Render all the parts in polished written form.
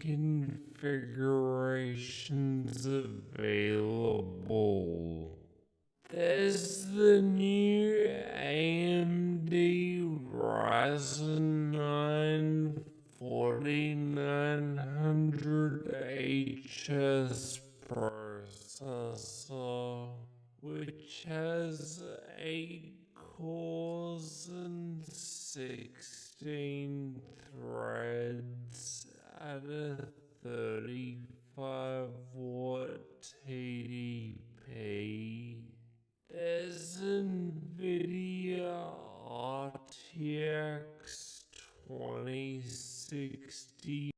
configurations available. There's the new AMD Ryzen 9 4900HS processor, which has 8 cores and 16 threads at a 35-watt TDP. There's NVIDIA RTX 2060.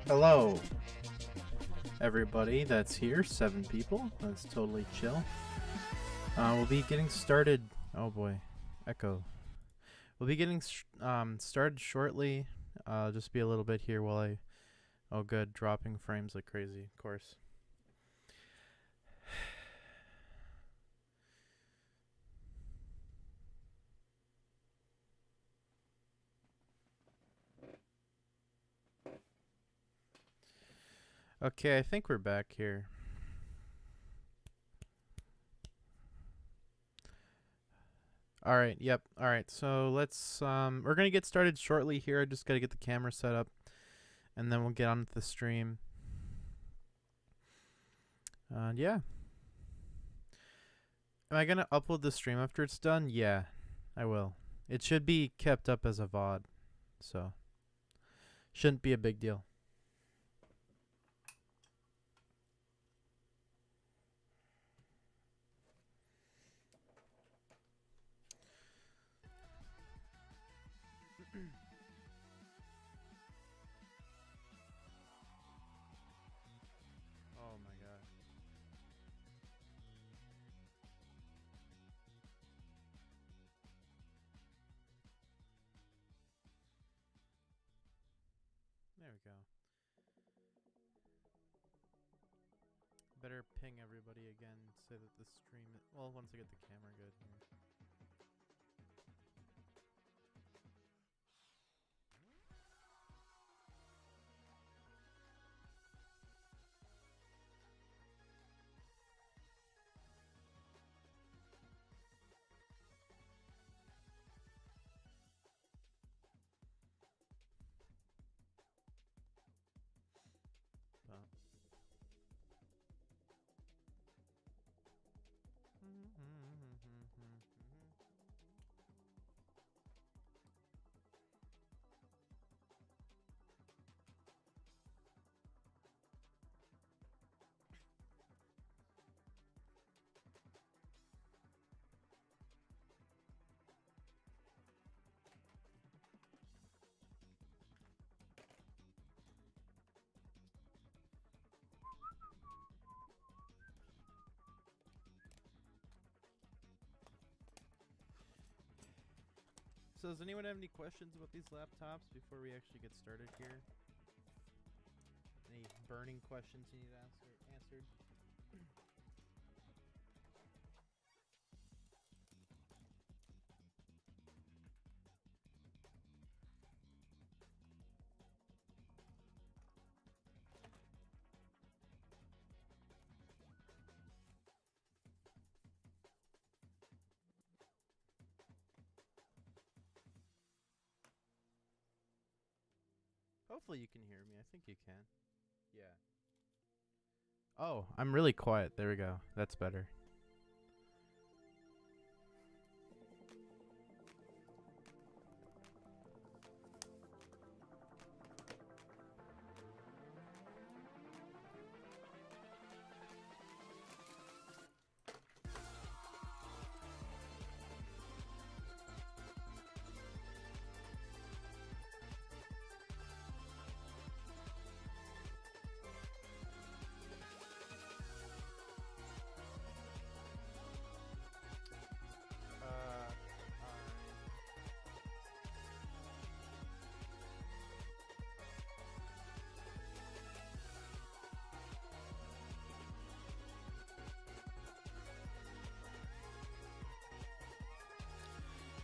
Hello, everybody that's here. 7 people. That's totally chill. We'll be getting started. Oh boy, echo. We'll be getting started shortly. Just be a little bit here while I. Oh, good. Dropping frames like crazy, of course. Okay, I think we're back here. Alright, yep. Alright, so let's, we're gonna get started shortly here. I just gotta get the camera set up, and then we'll get on with the stream. Yeah. Am I gonna upload the stream after it's done? Yeah, I will. It should be kept up as a VOD, so shouldn't be a big deal. Oh my god. There we go. Better ping everybody again, say that the stream, well, once I get the camera good here. So does anyone have any questions about these laptops before we actually get started here? Any burning questions you need answered? Hopefully you can hear me. I think you can. Yeah. Oh, I'm really quiet. There we go. That's better.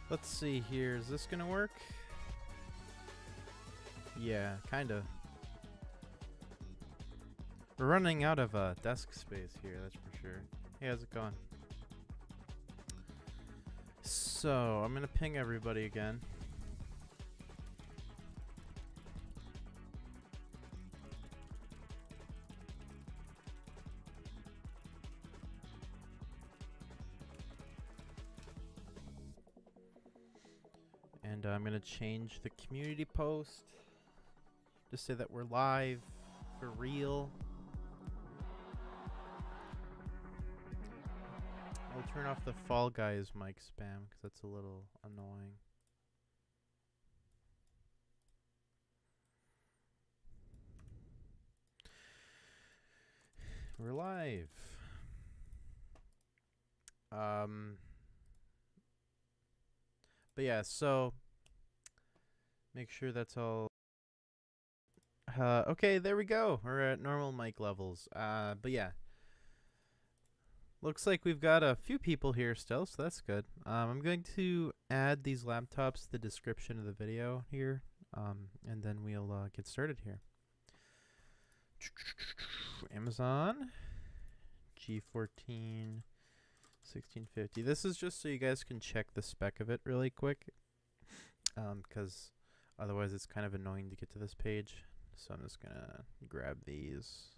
Let's see here. Is this gonna work? Yeah, kinda. We're running out of desk space here, that's for sure. Hey, how's it going? So, I'm gonna ping everybody again. And I'm gonna change the community post to say that we're live for real. I'll turn off the Fall Guys mic spam because that's a little annoying. We're live. But yeah, so make sure that's all. Okay, there we go. We're at normal mic levels. But yeah. Looks like we've got a few people here still, so that's good. I'm going to add these laptops to the description of the video here, and then we'll get started here. Amazon G14 1650. This is just so you guys can check the spec of it really quick, because otherwise it's kind of annoying to get to this page. So I'm just gonna grab these.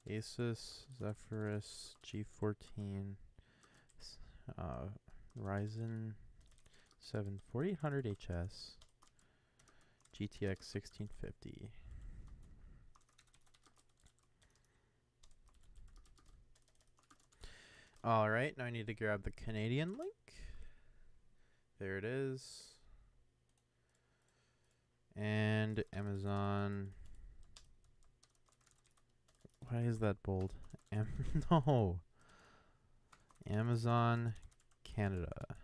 ASUS Zephyrus G14 Ryzen 7 4800HS GTX 1650. Alright, now I need to grab the Canadian link. There it is. And Amazon. Why is that bold? No. Amazon Canada.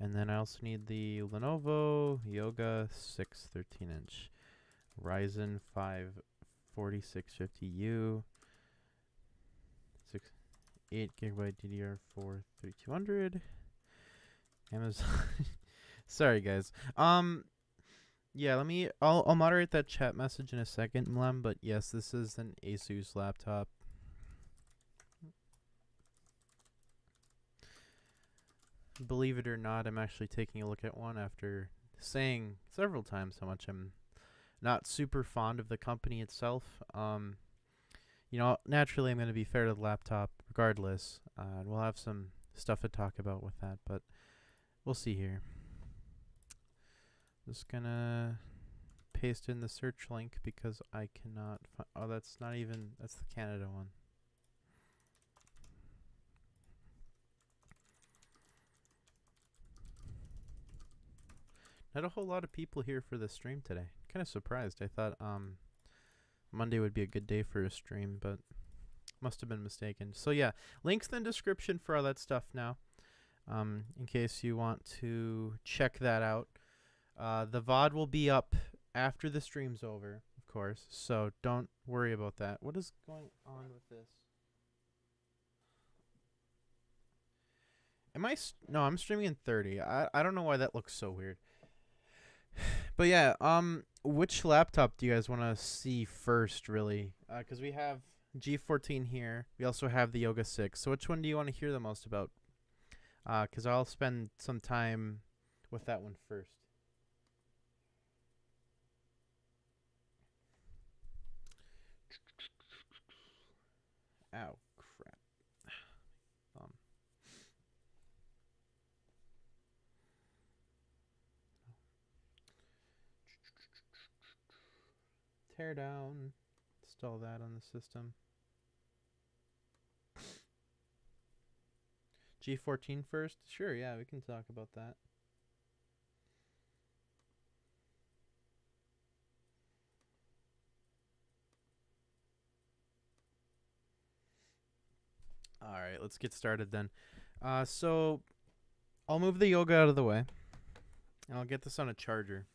And then I also need the Lenovo Yoga 6 13-inch Ryzen 5 4650U 8 GB DDR4 3200. Amazon. Sorry guys. Yeah, I'll moderate that chat message in a second, Mlem, but yes, this is an ASUS laptop. Believe it or not, I'm actually taking a look at one after saying several times how much I'm not super fond of the company itself. You know, naturally I'm going to be fair to the laptop regardless, and we'll have some stuff to talk about with that, but we'll see here. Just gonna paste in the search link because I cannot find. Oh, that's not even. That's the Canada one. Not a whole lot of people here for the stream today. Kind of surprised. I thought Monday would be a good day for a stream, but must have been mistaken. So yeah, links in the description for all that stuff now. In case you want to check that out. The VOD will be up after the stream's over, of course, so don't worry about that. What is going on with this? Am I... No, I'm streaming in 30. I don't know why that looks so weird. But yeah, which laptop do you guys want to see first, really? Because we have G14 here. We also have the Yoga 6. So which one do you want to hear the most about? Because I'll spend some time with that one first. Ow, crap. Teardown. Install that on the system. G14 first? Sure, yeah, we can talk about that. Alright, let's get started then. So, I'll move the Yoga out of the way. And I'll get this on a charger.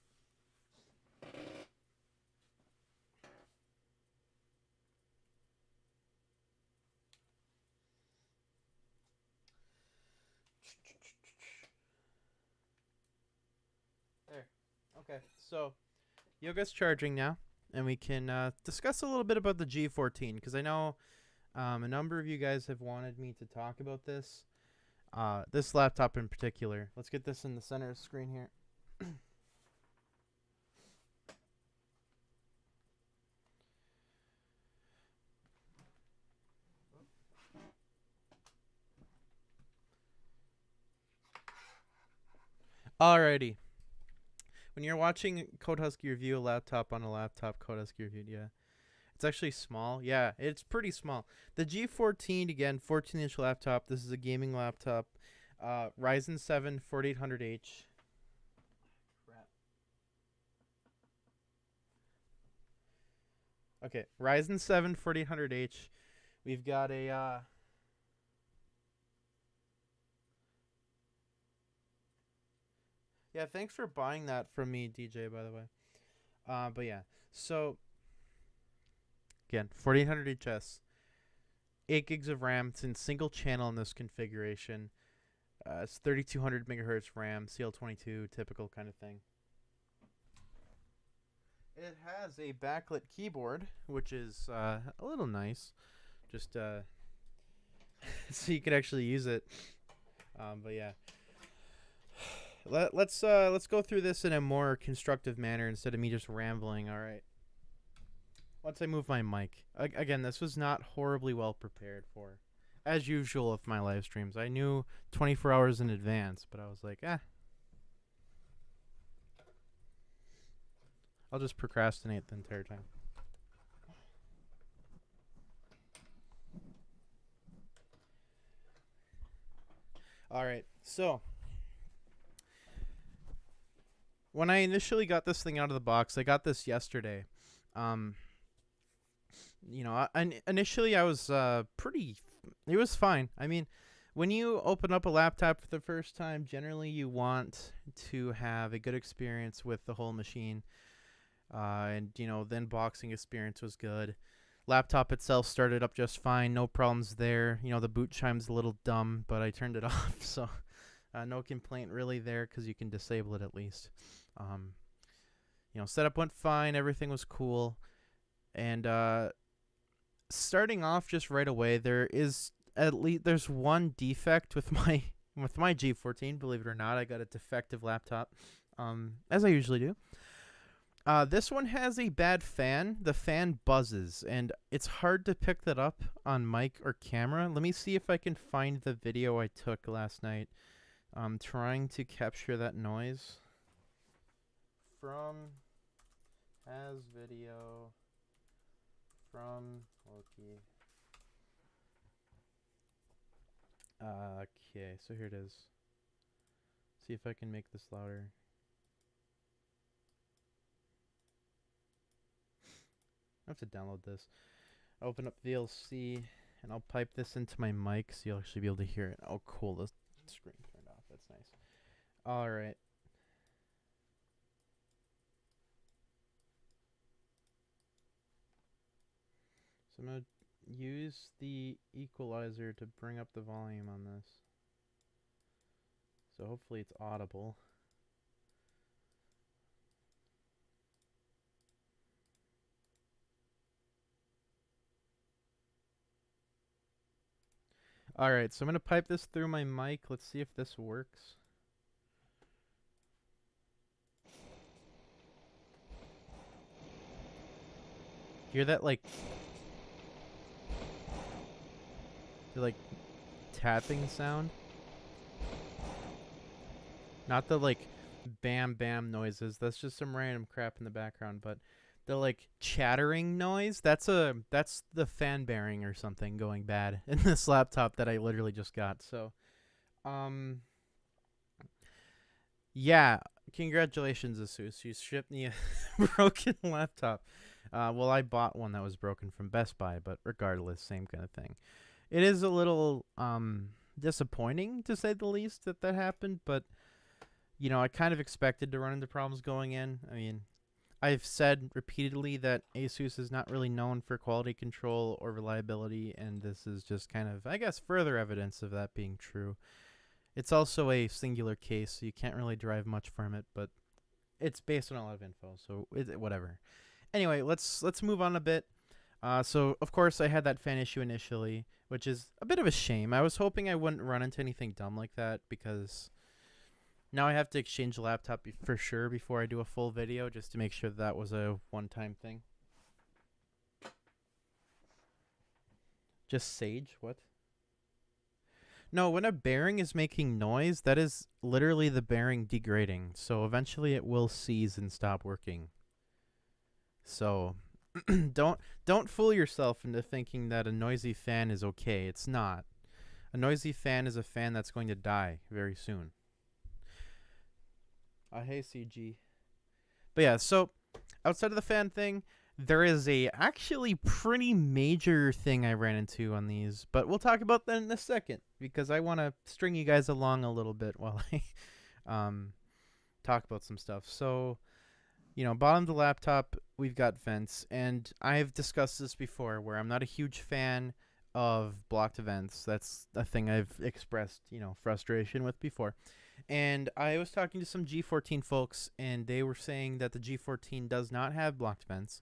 There. Okay, so Yoga's charging now. And we can discuss a little bit about the G14, because I know A number of you guys have wanted me to talk about this. This laptop in particular. Let's get this in the center of the screen here. Alrighty. When you're watching CodeHusky review a laptop on a laptop, CodeHusky reviewed, yeah. It's actually small. Yeah, it's pretty small. The G14, again, 14-inch laptop. This is a gaming laptop. Ryzen 7 4800H. Crap. Okay, Ryzen 7 4800H. We've got a... Yeah, thanks for buying that from me, DJ, by the way. But yeah, so... Again, 4800 HS, 8 gigs of RAM. It's in single channel in this configuration. It's 3200 megahertz RAM, CL22, typical kind of thing. It has a backlit keyboard, which is a little nice, just so you can actually use it. But yeah, let's go through this in a more constructive manner instead of me just rambling. All right. Once I move my mic. Again, this was not horribly well prepared for. As usual with my live streams. I knew 24 hours in advance, but I was like, I'll just procrastinate the entire time. Alright, so. When I initially got this thing out of the box, I got this yesterday. You know, initially I was it was fine. I mean, when you open up a laptop for the first time, generally you want to have a good experience with the whole machine. And, you know, the unboxing experience was good. Laptop itself started up just fine. No problems there. You know, the boot chime's a little dumb, but I turned it off. So no complaint really there because you can disable it at least. You know, setup went fine. Everything was cool. And starting off just right away, there's one defect with my G14. Believe it or not, I got a defective laptop, as I usually do. This one has a bad fan. The fan buzzes, and it's hard to pick that up on mic or camera. Let me see if I can find the video I took last night. I'm trying to capture that noise from video from Loki. Okay, so here it is. See if I can make this louder. I have to download this. Open up VLC, and I'll pipe this into my mic so you'll actually be able to hear it. Oh, cool. The screen turned off. That's nice. All right. So I'm going to use the equalizer to bring up the volume on this. So hopefully it's audible. Alright, so I'm going to pipe this through my mic. Let's see if this works. Hear that, like... the, like, tapping sound? Not the, like, bam bam noises. That's just some random crap in the background, but the, like, chattering noise, that's the fan bearing or something going bad in this laptop that I literally just got. So, yeah, congratulations, ASUS. You shipped me a broken laptop. Well, I bought one that was broken from Best Buy, but regardless, same kind of thing. It is a little disappointing, to say the least, that happened, but, you know, I kind of expected to run into problems going in. I mean, I've said repeatedly that ASUS is not really known for quality control or reliability, and this is just kind of, I guess, further evidence of that being true. It's also a singular case, so you can't really derive much from it, but it's based on a lot of info, so whatever. Anyway, let's move on a bit. So of course I had that fan issue initially, which is a bit of a shame. I was hoping I wouldn't run into anything dumb like that, because now I have to exchange the laptop for sure before I do a full video, just to make sure that was a one-time thing. Just Sage? What? No, when a bearing is making noise, that is literally the bearing degrading. So eventually it will seize and stop working. So don't fool yourself into thinking that a noisy fan is okay. It's not. A noisy fan is a fan that's going to die very soon. Hey CG. But yeah, so outside of the fan thing, there is a actually pretty major thing I ran into on these, but we'll talk about that in a second, because I want to string you guys along a little bit while I talk about some stuff. So, you know, bottom of the laptop, we've got vents, and I've discussed this before, where I'm not a huge fan of blocked vents. That's a thing I've expressed, you know, frustration with before. And I was talking to some G14 folks, and they were saying that the G14 does not have blocked vents,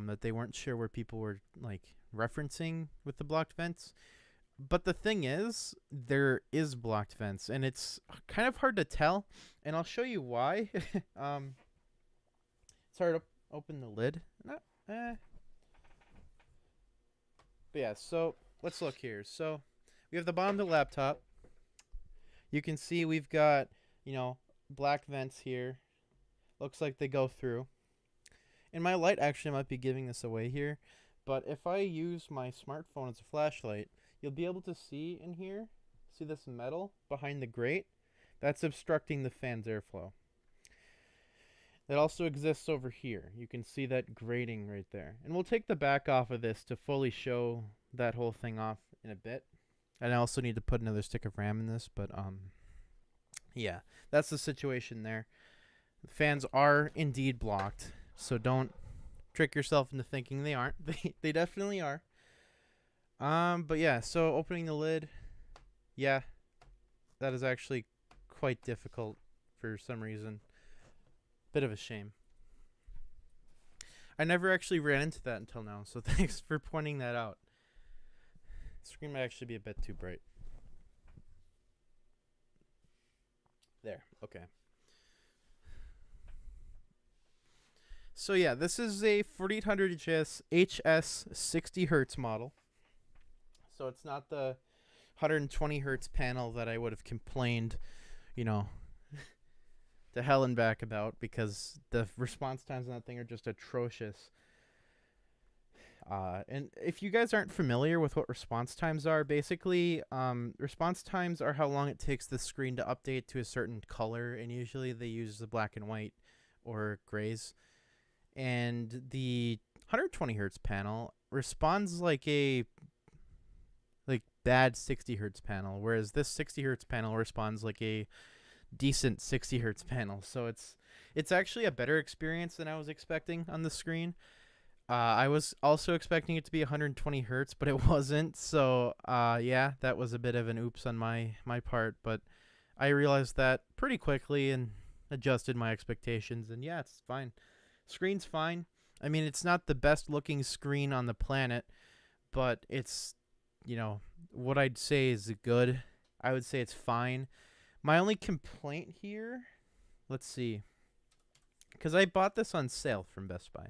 that they weren't sure where people were, like, referencing with the blocked vents. But the thing is, there is blocked vents, and it's kind of hard to tell, and I'll show you why. It's hard to open the lid. But yeah, so let's look here. So we have the bottom of the laptop. You can see we've got, you know, black vents here. Looks like they go through. And my light actually might be giving this away here, but if I use my smartphone as a flashlight, you'll be able to see in here, see this metal behind the grate? That's obstructing the fan's airflow. That also exists over here. You can see that grating right there. And we'll take the back off of this to fully show that whole thing off in a bit. And I also need to put another stick of RAM in this, but yeah, that's the situation there. The fans are indeed blocked, so don't trick yourself into thinking they aren't. They definitely are. But yeah, so opening the lid, yeah, that is actually quite difficult for some reason. Bit of a shame. I never actually ran into that until now, so thanks for pointing that out. The screen might actually be a bit too bright. There, okay. So yeah, this is a 4800 HS 60 Hertz model. So it's not the 120 Hertz panel that I would have complained, you know, to hell and back about, because the response times on that thing are just atrocious. And if you guys aren't familiar with what response times are, basically, response times are how long it takes the screen to update to a certain color, and usually they use the black and white or grays. And the 120 Hertz panel responds like a bad 60 Hertz panel, whereas this 60 Hertz panel responds like a decent 60 Hertz panel. So it's actually a better experience than I was expecting on the screen. I was also expecting it to be 120 Hertz, but it wasn't. So yeah, that was a bit of an oops on my part, but I realized that pretty quickly and adjusted my expectations, and yeah, it's fine. Screen's fine. I mean, it's not the best looking screen on the planet, but it's, you know, what I'd say is good. I would say it's fine. My only complaint here, let's see, because I bought this on sale from Best Buy.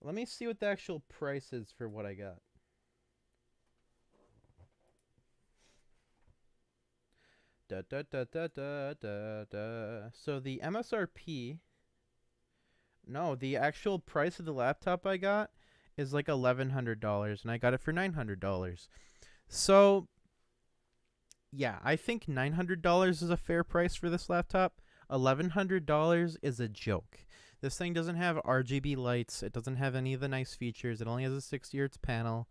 Let me see what the actual price is for what I got. So the MSRP, no, the actual price of the laptop I got is like $1,100, and I got it for $900. So yeah, I think $900 is a fair price for this laptop. $1,100 is a joke. This thing doesn't have RGB lights. It doesn't have any of the nice features. It only has a 60 Hz panel.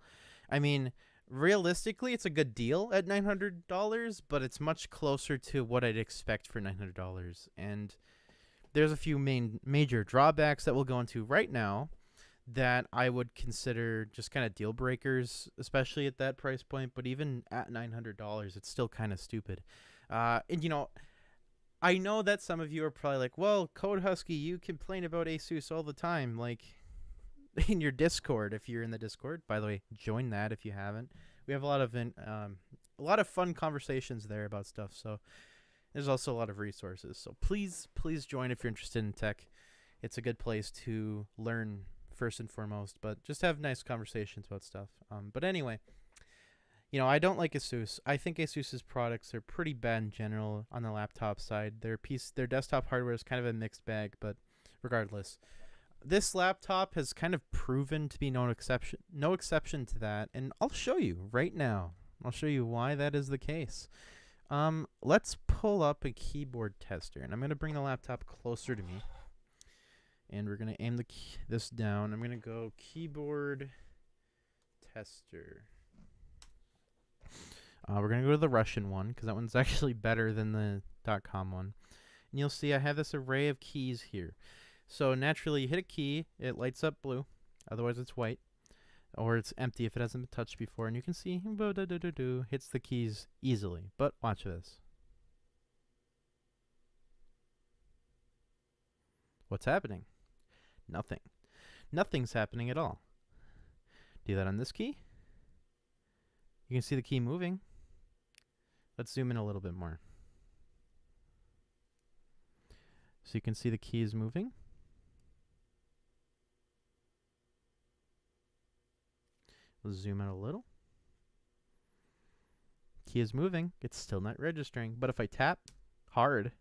I mean, realistically, it's a good deal at $900, but it's much closer to what I'd expect for $900. And there's a few major drawbacks that we'll go into right now that I would consider just kind of deal breakers, especially at that price point. But even at $900, it's still kind of stupid. And, you know, I know that some of you are probably like, well, Code Husky, you complain about ASUS all the time. Like, in your Discord if you're in the Discord. By the way, join that if you haven't. We have a lot of fun conversations there about stuff. So there's also a lot of resources. So please join if you're interested in tech. It's a good place to learn first and foremost, but just have nice conversations about stuff. But anyway, I don't like ASUS. I think ASUS's products are pretty bad in general on the laptop side. Their desktop hardware is kind of a mixed bag, but regardless, this laptop has kind of proven to be no exception to that, and I'll show you right now. I'll show you why that is the case. Let's pull up a keyboard tester, and I'm going to bring the laptop closer to me, and we're going to aim this down. I'm going to go keyboard tester. We're going to go to the Russian one, because that one's actually better than the .com one. And you'll see I have this array of keys here. So naturally, you hit a key, it lights up blue. Otherwise, it's white. Or it's empty if it hasn't been touched before. And you can see, hits the keys easily. But watch this. What's happening? Nothing. Nothing's happening at all. Do that on this key. You can see the key moving. Let's zoom in a little bit more. So you can see the keys moving. We'll zoom out a little. Key is moving. It's still not registering. But if I tap hard,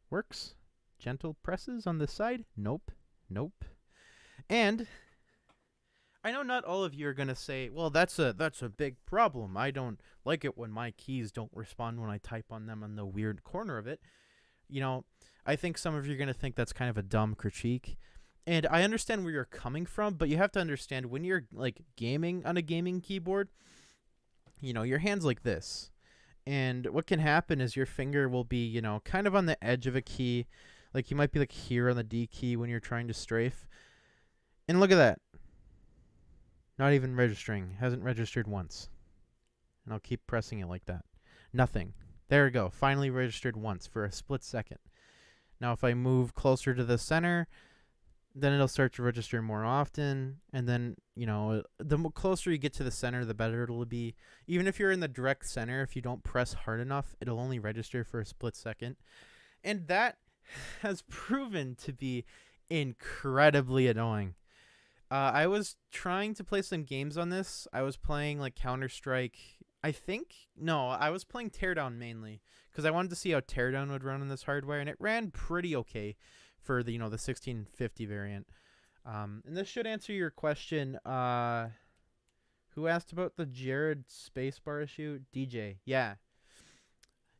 works. Gentle presses on this side. Nope. Nope. And I know not all of you are going to say, well, that's a big problem. I don't like it when my keys don't respond when I type on them on the weird corner of it. I think some of you are going to think that's kind of a dumb critique. And I understand where you're coming from, but you have to understand when you're like gaming on a gaming keyboard, your hand's like this. And what can happen is your finger will be, kind of on the edge of a key. Like you might be like here on the D key when you're trying to strafe. And look at that. Not even registering. Hasn't registered once. And I'll keep pressing it like that. Nothing. There we go. Finally registered once for a split second. Now if I move closer to the center, then it'll start to register more often. And then, the closer you get to the center, the better it'll be. Even if you're in the direct center, if you don't press hard enough, it'll only register for a split second. And that has proven to be incredibly annoying. I was trying to play some games on this. I was playing like Counter-Strike. I was playing Teardown mainly because I wanted to see how Teardown would run on this hardware, and it ran pretty okay for the 1650 variant. And this should answer your question. Who asked about the Jared spacebar issue? DJ. Yeah,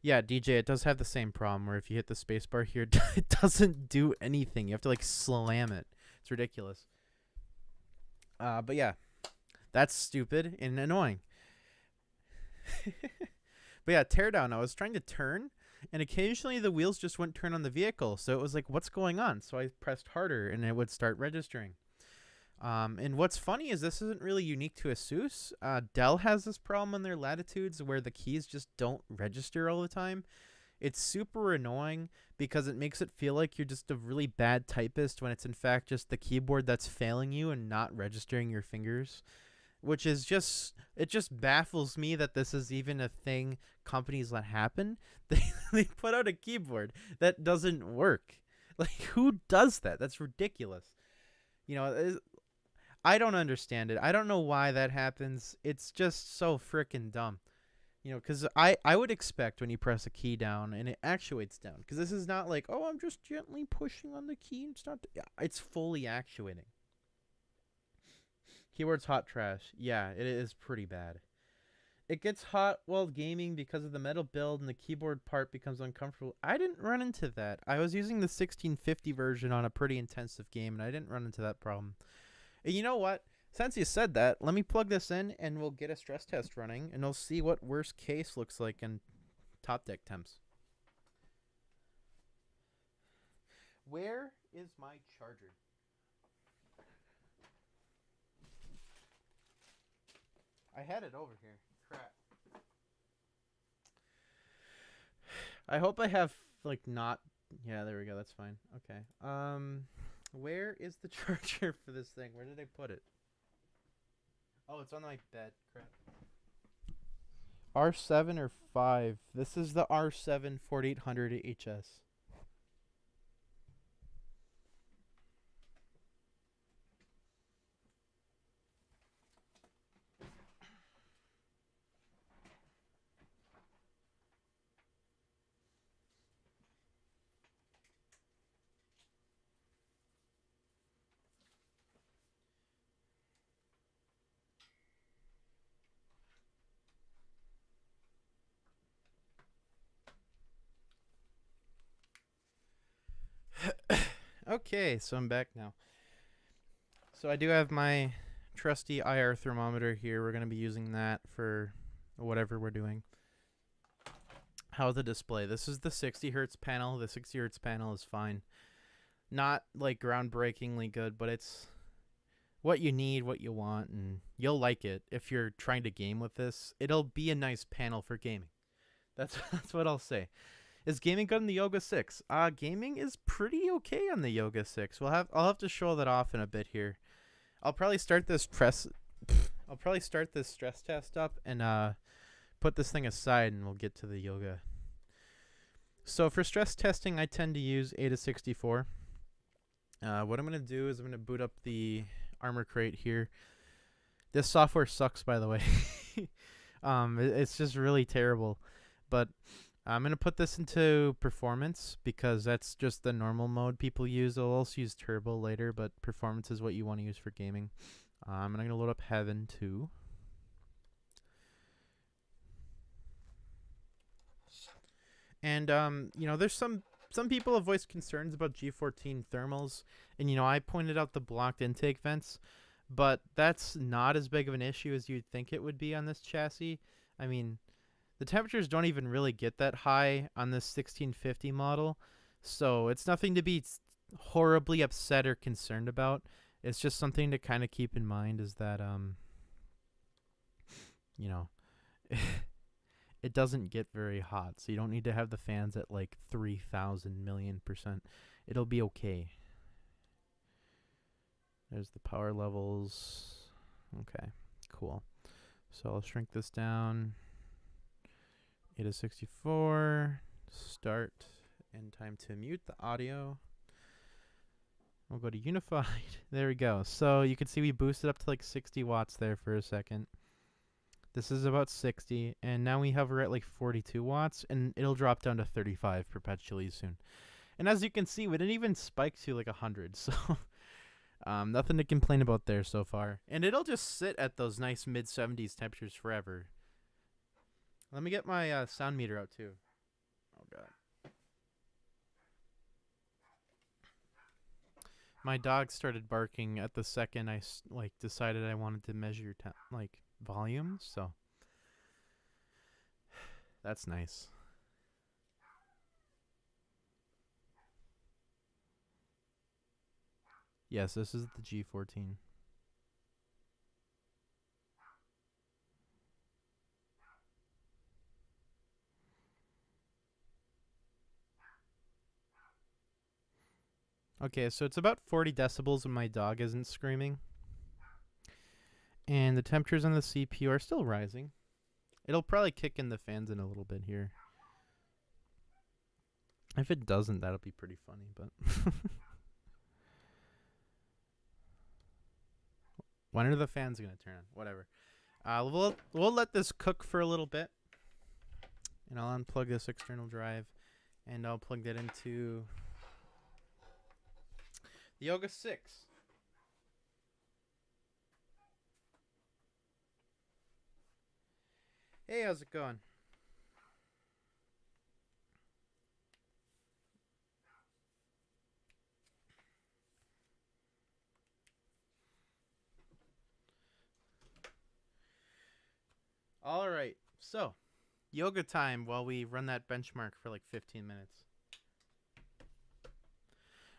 DJ, it does have the same problem where if you hit the spacebar here, it doesn't do anything. You have to like slam it. It's ridiculous. But yeah, that's stupid and annoying. But yeah, Teardown, I was trying to turn, and occasionally the wheels just wouldn't turn on the vehicle. So it was like, what's going on? So I pressed harder, and it would start registering. And what's funny is this isn't really unique to ASUS. Dell has this problem on their Latitudes where the keys just don't register all the time. It's super annoying because it makes it feel like you're just a really bad typist when it's in fact just the keyboard that's failing you and not registering your fingers, which is it just baffles me that this is even a thing companies let happen. They put out a keyboard that doesn't work. Like, who does that? That's ridiculous. I don't understand it. I don't know why that happens. It's just so freaking dumb. Because I would expect when you press a key down and it actuates down, because this is not like, oh, I'm just gently pushing on the key. It's fully actuating. Keyboard's hot trash. Yeah, it is pretty bad. It gets hot while gaming because of the metal build and the keyboard part becomes uncomfortable. I didn't run into that. I was using the 1650 version on a pretty intensive game, and I didn't run into that problem. And you know what? Since you said that, let me plug this in and we'll get a stress test running and we'll see what worst case looks like in top deck temps. Where is my charger? I had it over here. Crap. I hope I have like not. Yeah, there we go. That's fine. Okay. Where is the charger for this thing? Where did I put it? Oh, it's on my bed. Crap. R7 or 5? This is the R7 4800 HS. Okay, so I'm back now. So I do have my trusty IR thermometer here. We're going to be using that for whatever we're doing. How's the display? This is the 60 hertz panel. The 60 hertz panel is fine. Not like groundbreakingly good, but it's what you need, what you want, and you'll like it. If you're trying to game with this, it'll be a nice panel for gaming. That's what I'll say. Is gaming good on the Yoga 6? Gaming is pretty okay on the Yoga 6. I'll have to show that off in a bit here. I'll probably start this stress test up and put this thing aside, and we'll get to the Yoga. So for stress testing, I tend to use Ada64. What I'm gonna do is I'm gonna boot up the Armor Crate here. This software sucks, by the way. It's just really terrible, but I'm going to put this into performance because that's just the normal mode people use. They'll also use turbo later, but performance is what you want to use for gaming. I'm going to load up Heaven too. And, you know, there's some people have voiced concerns about G14 thermals. And, you know, I pointed out the blocked intake vents, but that's not as big of an issue as you'd think it would be on this chassis. I mean, the temperatures don't even really get that high on this 1650 model, so it's nothing to be horribly upset or concerned about. It's just something to kind of keep in mind is that, you know, it doesn't get very hot, so you don't need to have the fans at like 3,000 million%. It'll be okay. There's the power levels. Okay, cool. So I'll shrink this down. Ada64, start, and time to mute the audio. We'll go to unified. There we go. So you can see we boosted up to like 60 watts there for a second. This is about 60, and now we hover at like 42 watts, and it'll drop down to 35 perpetually soon. And as you can see, we didn't even spike to like 100, so nothing to complain about there so far. And it'll just sit at those nice mid-70s temperatures forever. Let me get my sound meter out too. Oh god. My dog started barking at the second I decided I wanted to measure volume, so that's nice. Yes, this is the G14. Okay, so it's about 40 decibels when my dog isn't screaming. And the temperatures on the CPU are still rising. It'll probably kick in the fans in a little bit here. If it doesn't, that'll be pretty funny, but when are the fans gonna turn on? Whatever. We'll let this cook for a little bit. And I'll unplug this external drive and I'll plug that into the Yoga 6. Hey, how's it going? All right, so yoga time while we run that benchmark for like 15 minutes.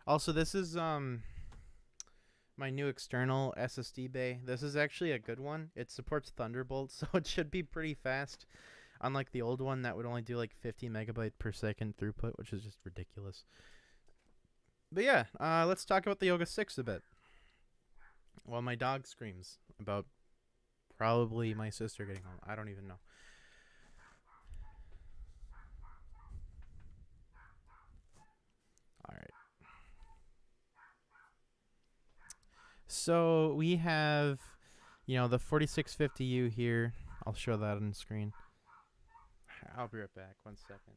Also, this is my new external SSD bay. This is actually a good one. It supports Thunderbolt, so it should be pretty fast. Unlike the old one that would only do like 50 megabyte per second throughput, which is just ridiculous. But yeah, let's talk about the Yoga 6 a bit. While my dog screams about probably my sister getting home. I don't even know. All right. So we have, the 4650U here. I'll show that on the screen. I'll be right back. 1 second.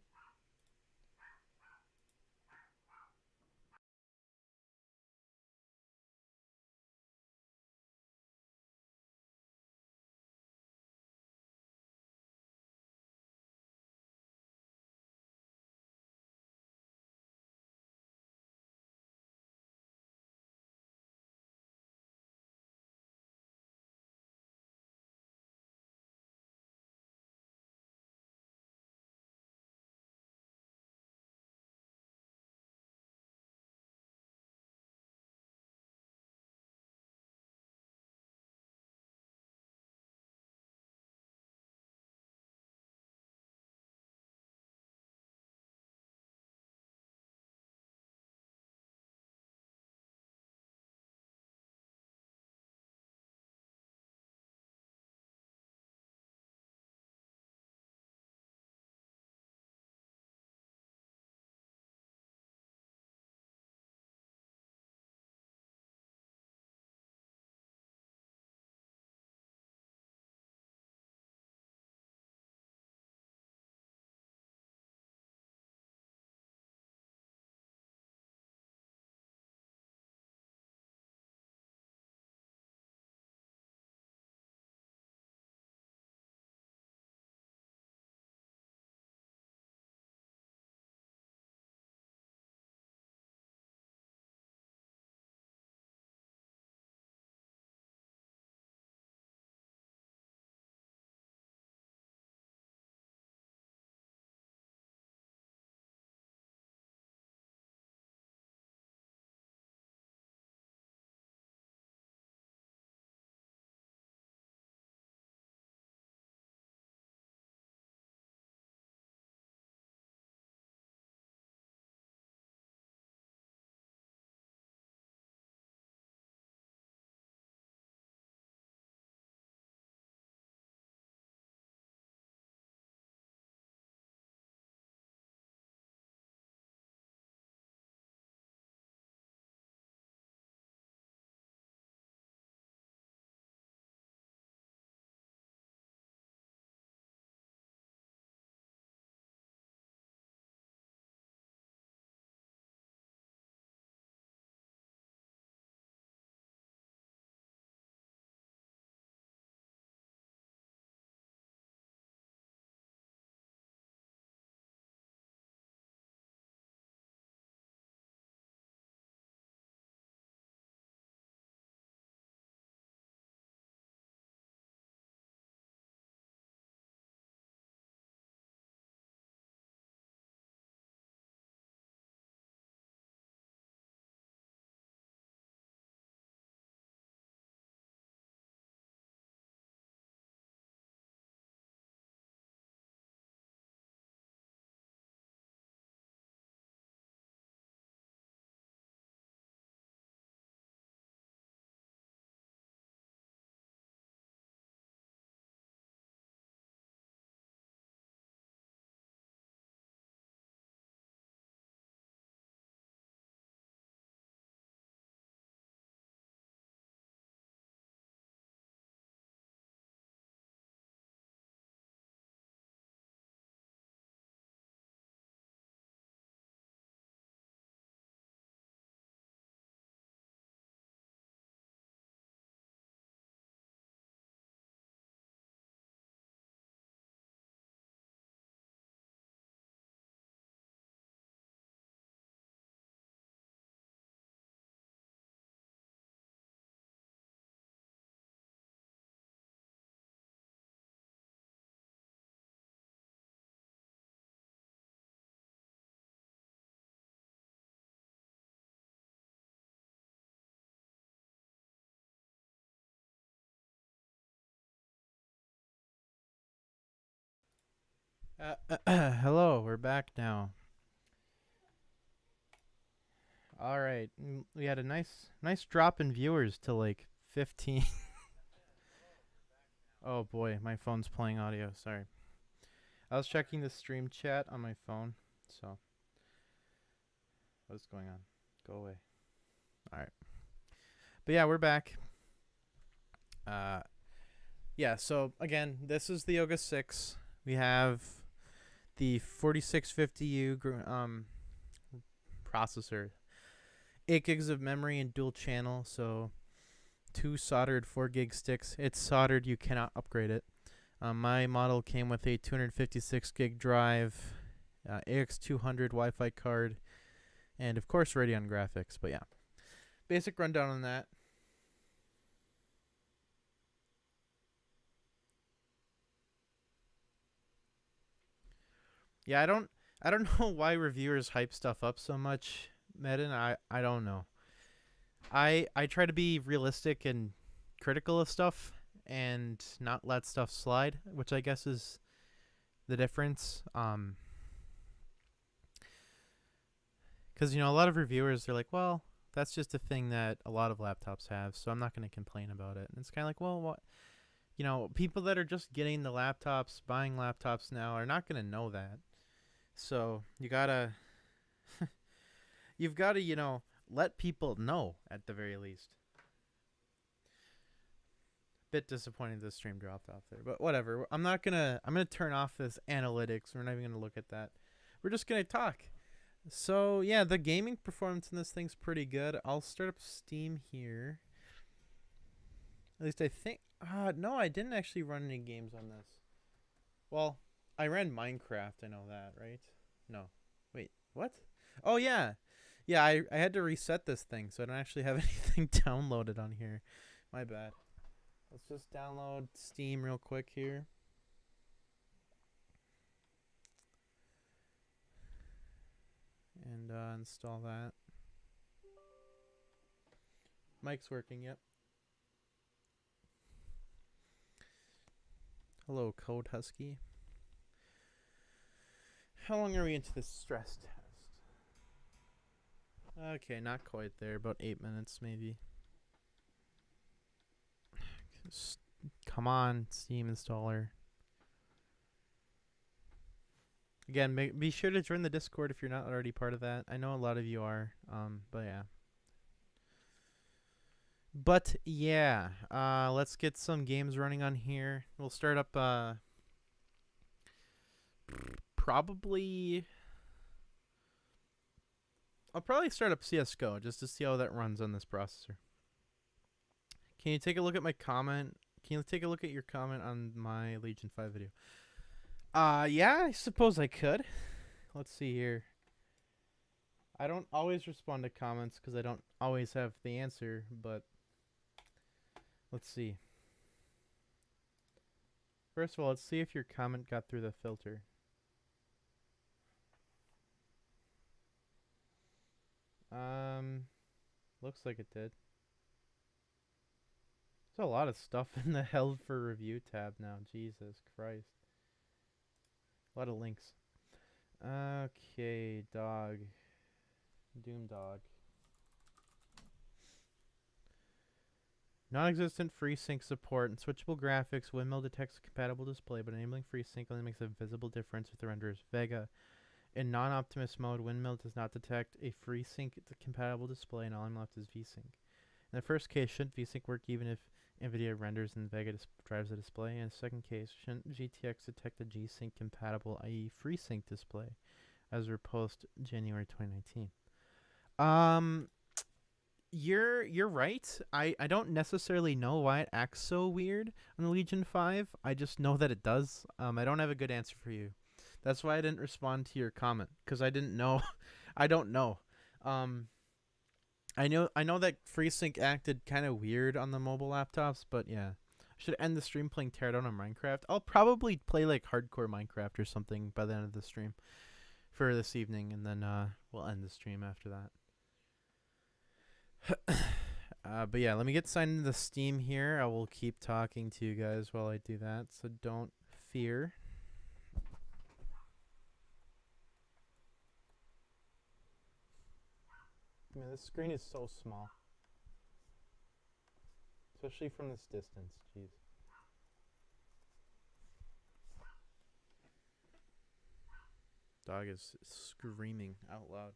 Hello, we're back now. All right. We had a nice drop in viewers to like 15. Oh boy, my phone's playing audio. Sorry. I was checking the stream chat on my phone. So, what's going on? Go away. All right. But yeah, we're back. Yeah, so again, this is the Yoga 6. We have the 4650U processor, 8 gigs of memory and dual channel, so 2 soldered 4 gig sticks. It's soldered, you cannot upgrade it. My model came with a 256 gig drive, AX200 Wi-Fi card, and of course Radeon graphics. But yeah, basic rundown on that. Yeah, I don't know why reviewers hype stuff up so much, Medin. I don't know. I try to be realistic and critical of stuff and not let stuff slide, which I guess is the difference. Because you know, a lot of reviewers, they're like, well, that's just a thing that a lot of laptops have, so I'm not going to complain about it. And it's kind of like, well, what? You know, people that are just getting the laptops, buying laptops now, are not going to know that. So you gotta, you've got to, you know, let people know at the very least. Bit disappointed the stream dropped off there, but whatever. I'm gonna turn off this analytics. We're not even gonna look at that. We're just gonna talk. So yeah, the gaming performance in this thing's pretty good. I'll start up Steam here. At least I think. No, I didn't actually run any games on this. Well, I ran Minecraft. I know that, right? No. Wait, what? Oh yeah, yeah. I had to reset this thing, so I don't actually have anything downloaded on here. My bad. Let's just download Steam real quick here. And install that. Mic's working, yep. Hello, Code Husky. How long are we into this stress test? Okay, not quite there. About 8 minutes, maybe. Come on, Steam installer. Again, be sure to join the Discord if you're not already part of that. I know a lot of you are, but yeah. But yeah, let's get some games running on here. We'll start up I'll probably start up CSGO just to see how that runs on this processor. Can you take a look at my comment? Can you take a look at your comment on my Legion 5 video? Yeah, I suppose I could. Let's see here. I don't always respond to comments because I don't always have the answer, but let's see. First of all, let's see if your comment got through the filter. Looks like it did. There's a lot of stuff in the held for review tab now. Jesus Christ. A lot of links. Okay, dog. Doom dog. Non-existent FreeSync support and switchable graphics. Windmill detects a compatible display, but enabling FreeSync only makes a visible difference with the renderers. Vega. In non-Optimus mode, Windmill does not detect a FreeSync compatible display, and all I'm left is VSync. In the first case, shouldn't VSync work even if NVIDIA renders and Vega drives the display? In the second case, shouldn't GTX detect a G-Sync compatible, i.e. FreeSync display, as we're post January 2019? You're right. I don't necessarily know why it acts so weird on the Legion 5. I just know that it does. I don't have a good answer for you. That's why I didn't respond to your comment, because I didn't know. I don't know. I know that FreeSync acted kind of weird on the mobile laptops, but yeah. I should end the stream playing Teardown on Minecraft. I'll probably play like hardcore Minecraft or something by the end of the stream for this evening, and then we'll end the stream after that. But yeah, let me get signed into the Steam here. I will keep talking to you guys while I do that, so don't fear. I mean, this screen is so small. Especially from this distance, jeez. Dog is screaming out loud.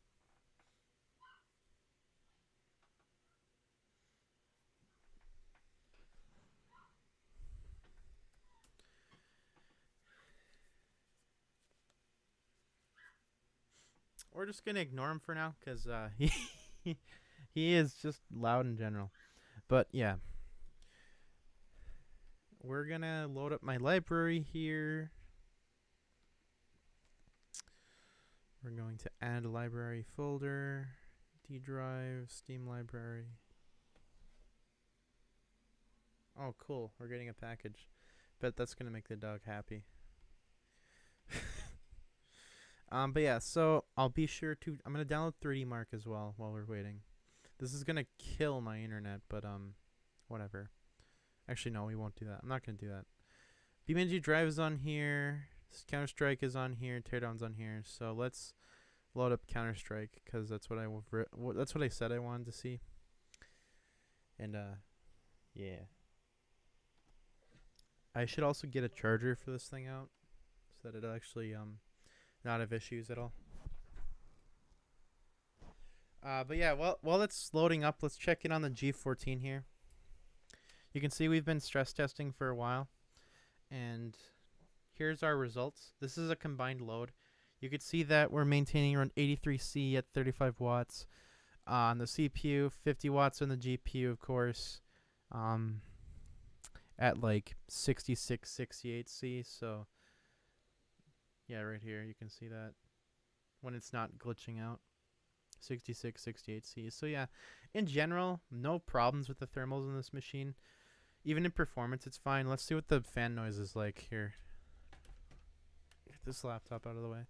We're just gonna ignore him for now, cause he is just loud in general. But yeah, we're gonna load up my library here. We're going to add a library folder, D drive, Steam library. Oh, cool! We're getting a package. Bet that's gonna make the dog happy. But yeah, so I'll be sure to. I'm gonna download 3D Mark as well while we're waiting. This is gonna kill my internet, but whatever. Actually, no, we won't do that. I'm not gonna do that. BeamNG Drive is on here. Counter Strike is on here. Teardown's on here. So let's load up Counter Strike because that's what I said I wanted to see. And yeah. I should also get a charger for this thing out so that it'll actually not have issues at all. But yeah, while it's loading up, let's check in on the G14 here. You can see we've been stress testing for a while, and here's our results. This is a combined load. You could see that we're maintaining around 83C at 35 watts on the CPU, 50 watts on the GPU, of course, at like 66, 68C. So yeah, right here you can see that when it's not glitching out. 66, 68C. So yeah, in general, no problems with the thermals in this machine. Even in performance, it's fine. Let's see what the fan noise is like here. Get this laptop out of the way.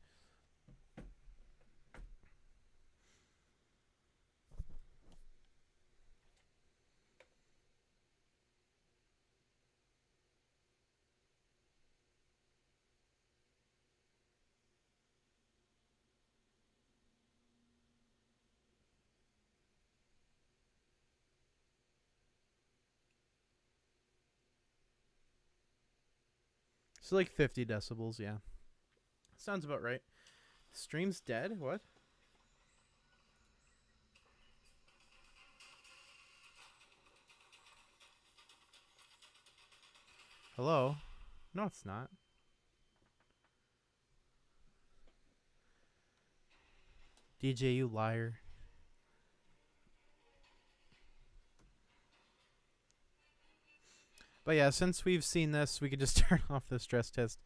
So like 50 decibels, yeah. Sounds about right. Stream's dead? What? Hello? No, it's not. DJ, you liar. But yeah, since we've seen this, we could just turn off the stress test.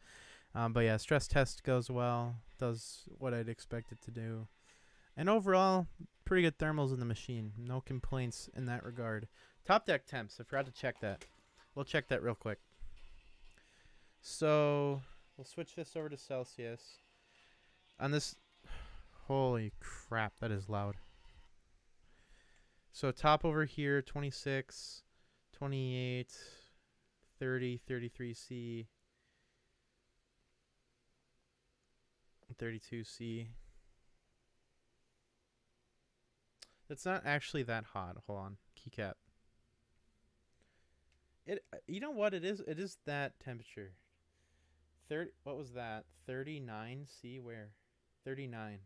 But yeah, stress test goes well. Does what I'd expect it to do. And overall, pretty good thermals in the machine. No complaints in that regard. Top deck temps. I forgot to check that. We'll check that real quick. So we'll switch this over to Celsius. On this... Holy crap, that is loud. So top over here, 26, 28... 30, 33C, 32C. It's not actually that hot. Hold on. Keycap. You know what it is? It is that temperature. What was that? 39C where? 39.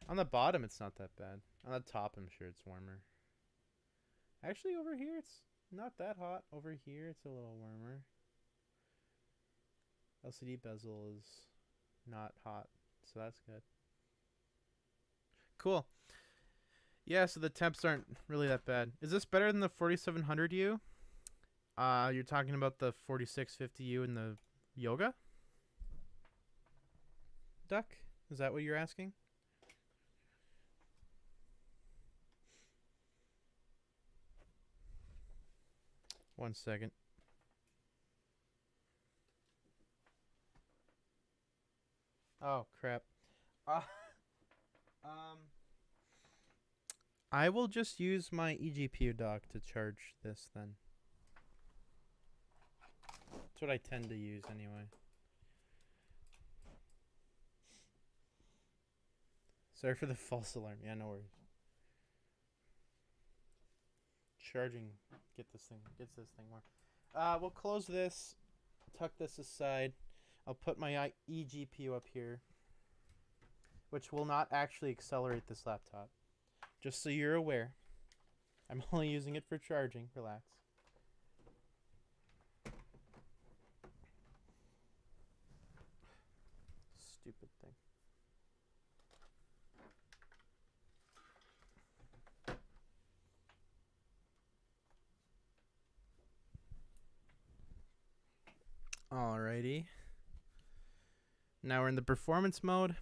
On the bottom it's not that bad. On the top I'm sure it's warmer. Actually, over here, it's not that hot. Over here, it's a little warmer. LCD bezel is not hot, so that's good. Cool. Yeah, so the temps aren't really that bad. Is this better than the 4700U? You're talking about the 4650U and the Yoga? Duck? Is that what you're asking? One second. Oh, crap. I will just use my eGPU dock to charge this then. That's what I tend to use anyway. Sorry for the false alarm. Yeah, no worries. Charging gets this thing more. We'll close this, tuck this aside. I'll put my eGPU up here, which will not actually accelerate this laptop. Just so you're aware. I'm only using it for charging. Relax. Stupid thing. Alrighty. Now we're in the performance mode.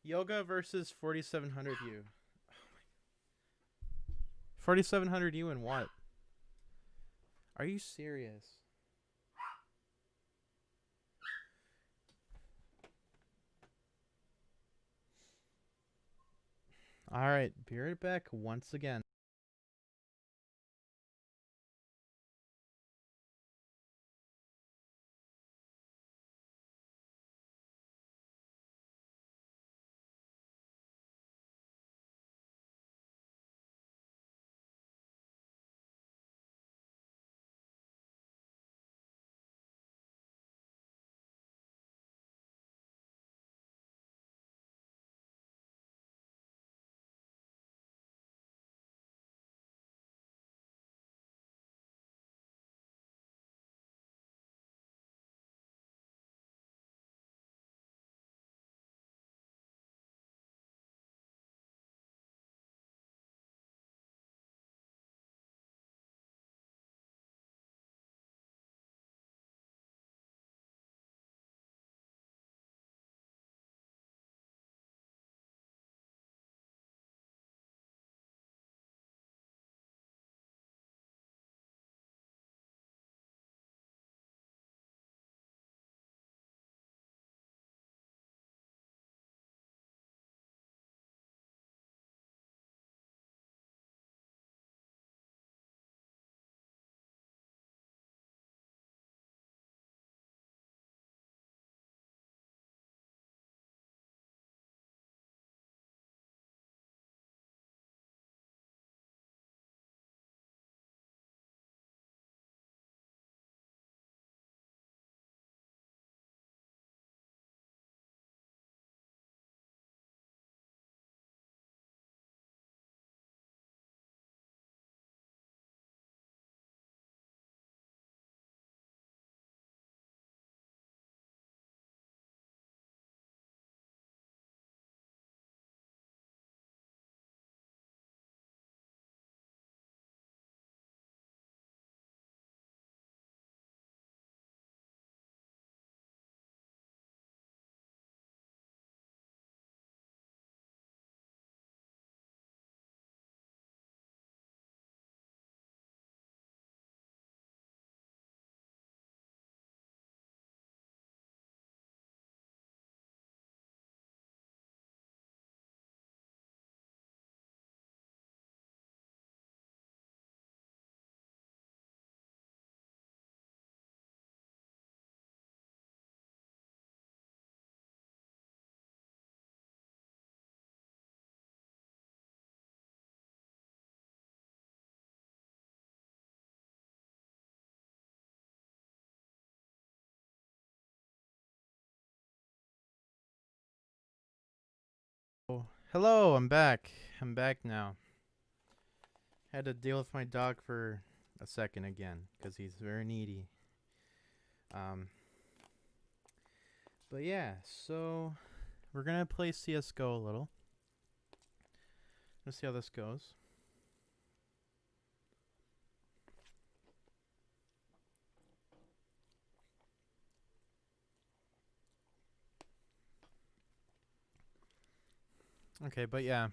Yoga versus 4700U. 4700U and what? Are you serious? Alright, be right back once again. Hello, I'm back. I'm back now. Had to deal with my dog for a second again because he's very needy. But yeah, so we're gonna play CS:GO a little. Let's see how this goes. Okay, but yeah.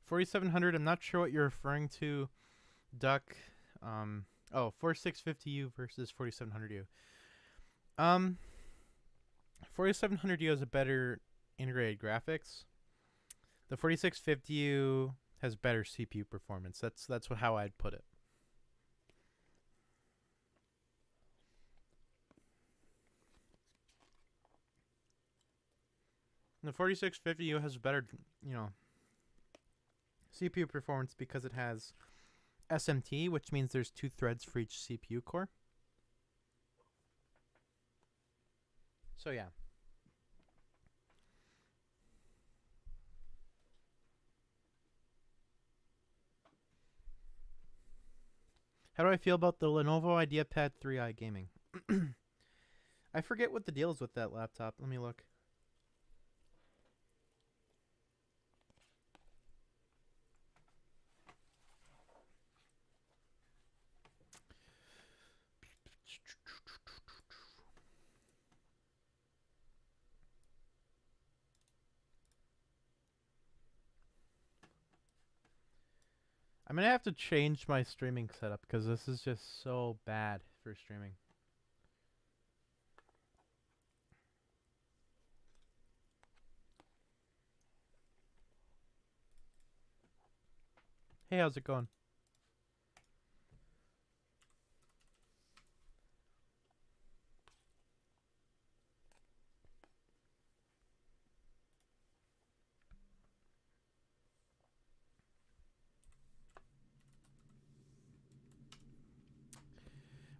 4700, I'm not sure what you're referring to, Duck. 4650U versus 4700U. 4700U has a better integrated graphics. The 4650U has better CPU performance. That's how I'd put it. The 4650U has better, you know, CPU performance because it has SMT, which means there's 2 threads for each CPU core. So yeah. How do I feel about the Lenovo Ideapad 3i gaming? I forget what the deal is with that laptop. Let me look. I'm going to have to change my streaming setup because this is just so bad for streaming. Hey, how's it going?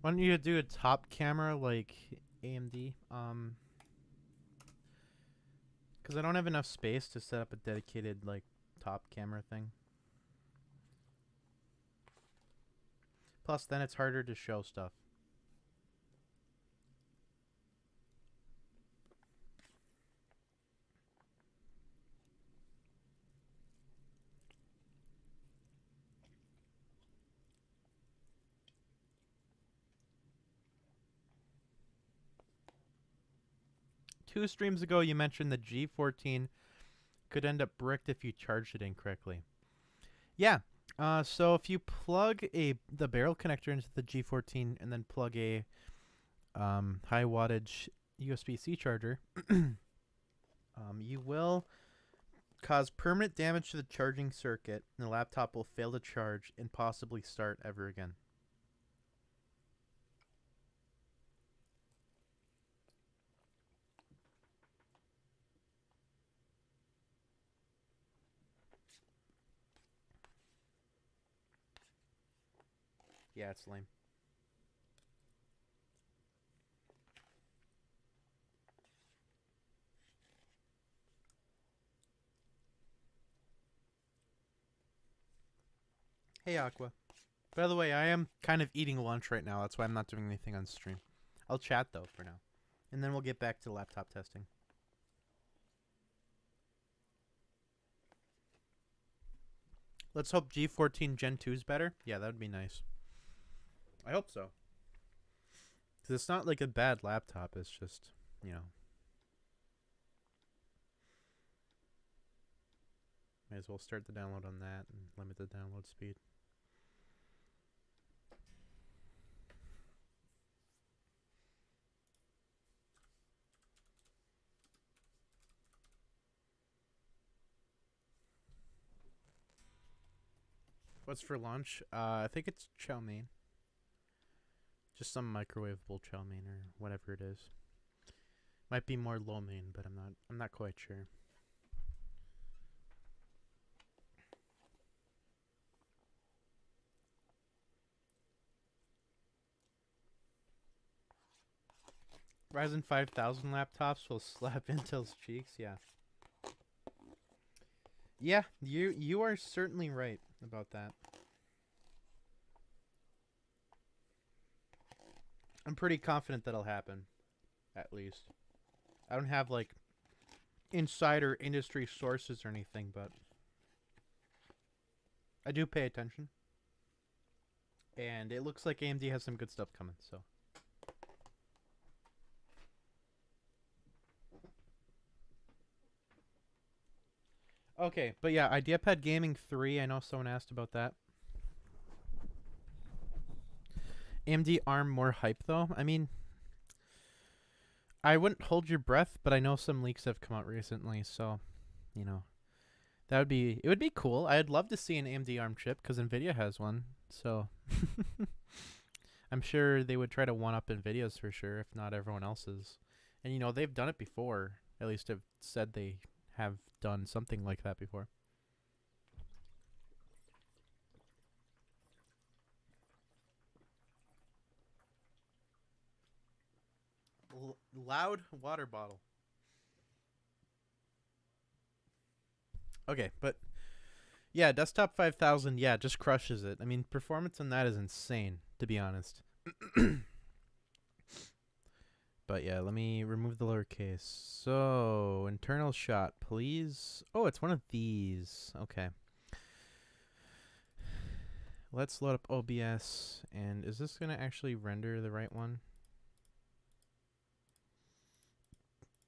Why don't you do a top camera like AMD? Because I don't have enough space to set up a dedicated like top camera thing. Plus, then it's harder to show stuff. Two streams ago, you mentioned the G14 could end up bricked if you charged it incorrectly. Yeah. So if you plug the barrel connector into the G14 and then plug a high wattage USB-C charger, you will cause permanent damage to the charging circuit, and the laptop will fail to charge and possibly start ever again. Yeah, it's lame. Hey, Aqua. By the way, I am kind of eating lunch right now. That's why I'm not doing anything on stream. I'll chat, though, for now. And then we'll get back to laptop testing. Let's hope G14 Gen 2 is better. Yeah, that would be nice. I hope so. Because it's not like a bad laptop. It's just, you know. May as well start the download on that and limit the download speed. What's for lunch? I think it's chow mein. Just some microwavable chow mein or whatever it is. Might be more lo mein, but I'm not quite sure. Ryzen 5000 laptops will slap Intel's cheeks. Yeah. Yeah, you are certainly right about that. I'm pretty confident that'll happen, at least. I don't have like insider industry sources or anything, but I do pay attention. And it looks like AMD has some good stuff coming, so. Okay, but yeah, Ideapad Gaming 3, I know someone asked about that. AMD ARM more hype, though? I mean, I wouldn't hold your breath, but I know some leaks have come out recently, so, you know. It would be cool. I'd love to see an AMD ARM chip, because NVIDIA has one, so. I'm sure they would try to one-up NVIDIA's for sure, if not everyone else's. And, you know, they've done it before. At least have said they have done something like that before. Loud water bottle. Okay, but yeah, desktop 5000, yeah, just crushes it. I mean, performance on that is insane, to be honest. But yeah, let me remove the lowercase. So, internal shot, please. Oh, it's one of these. Okay. Let's load up OBS. And is this going to actually render the right one?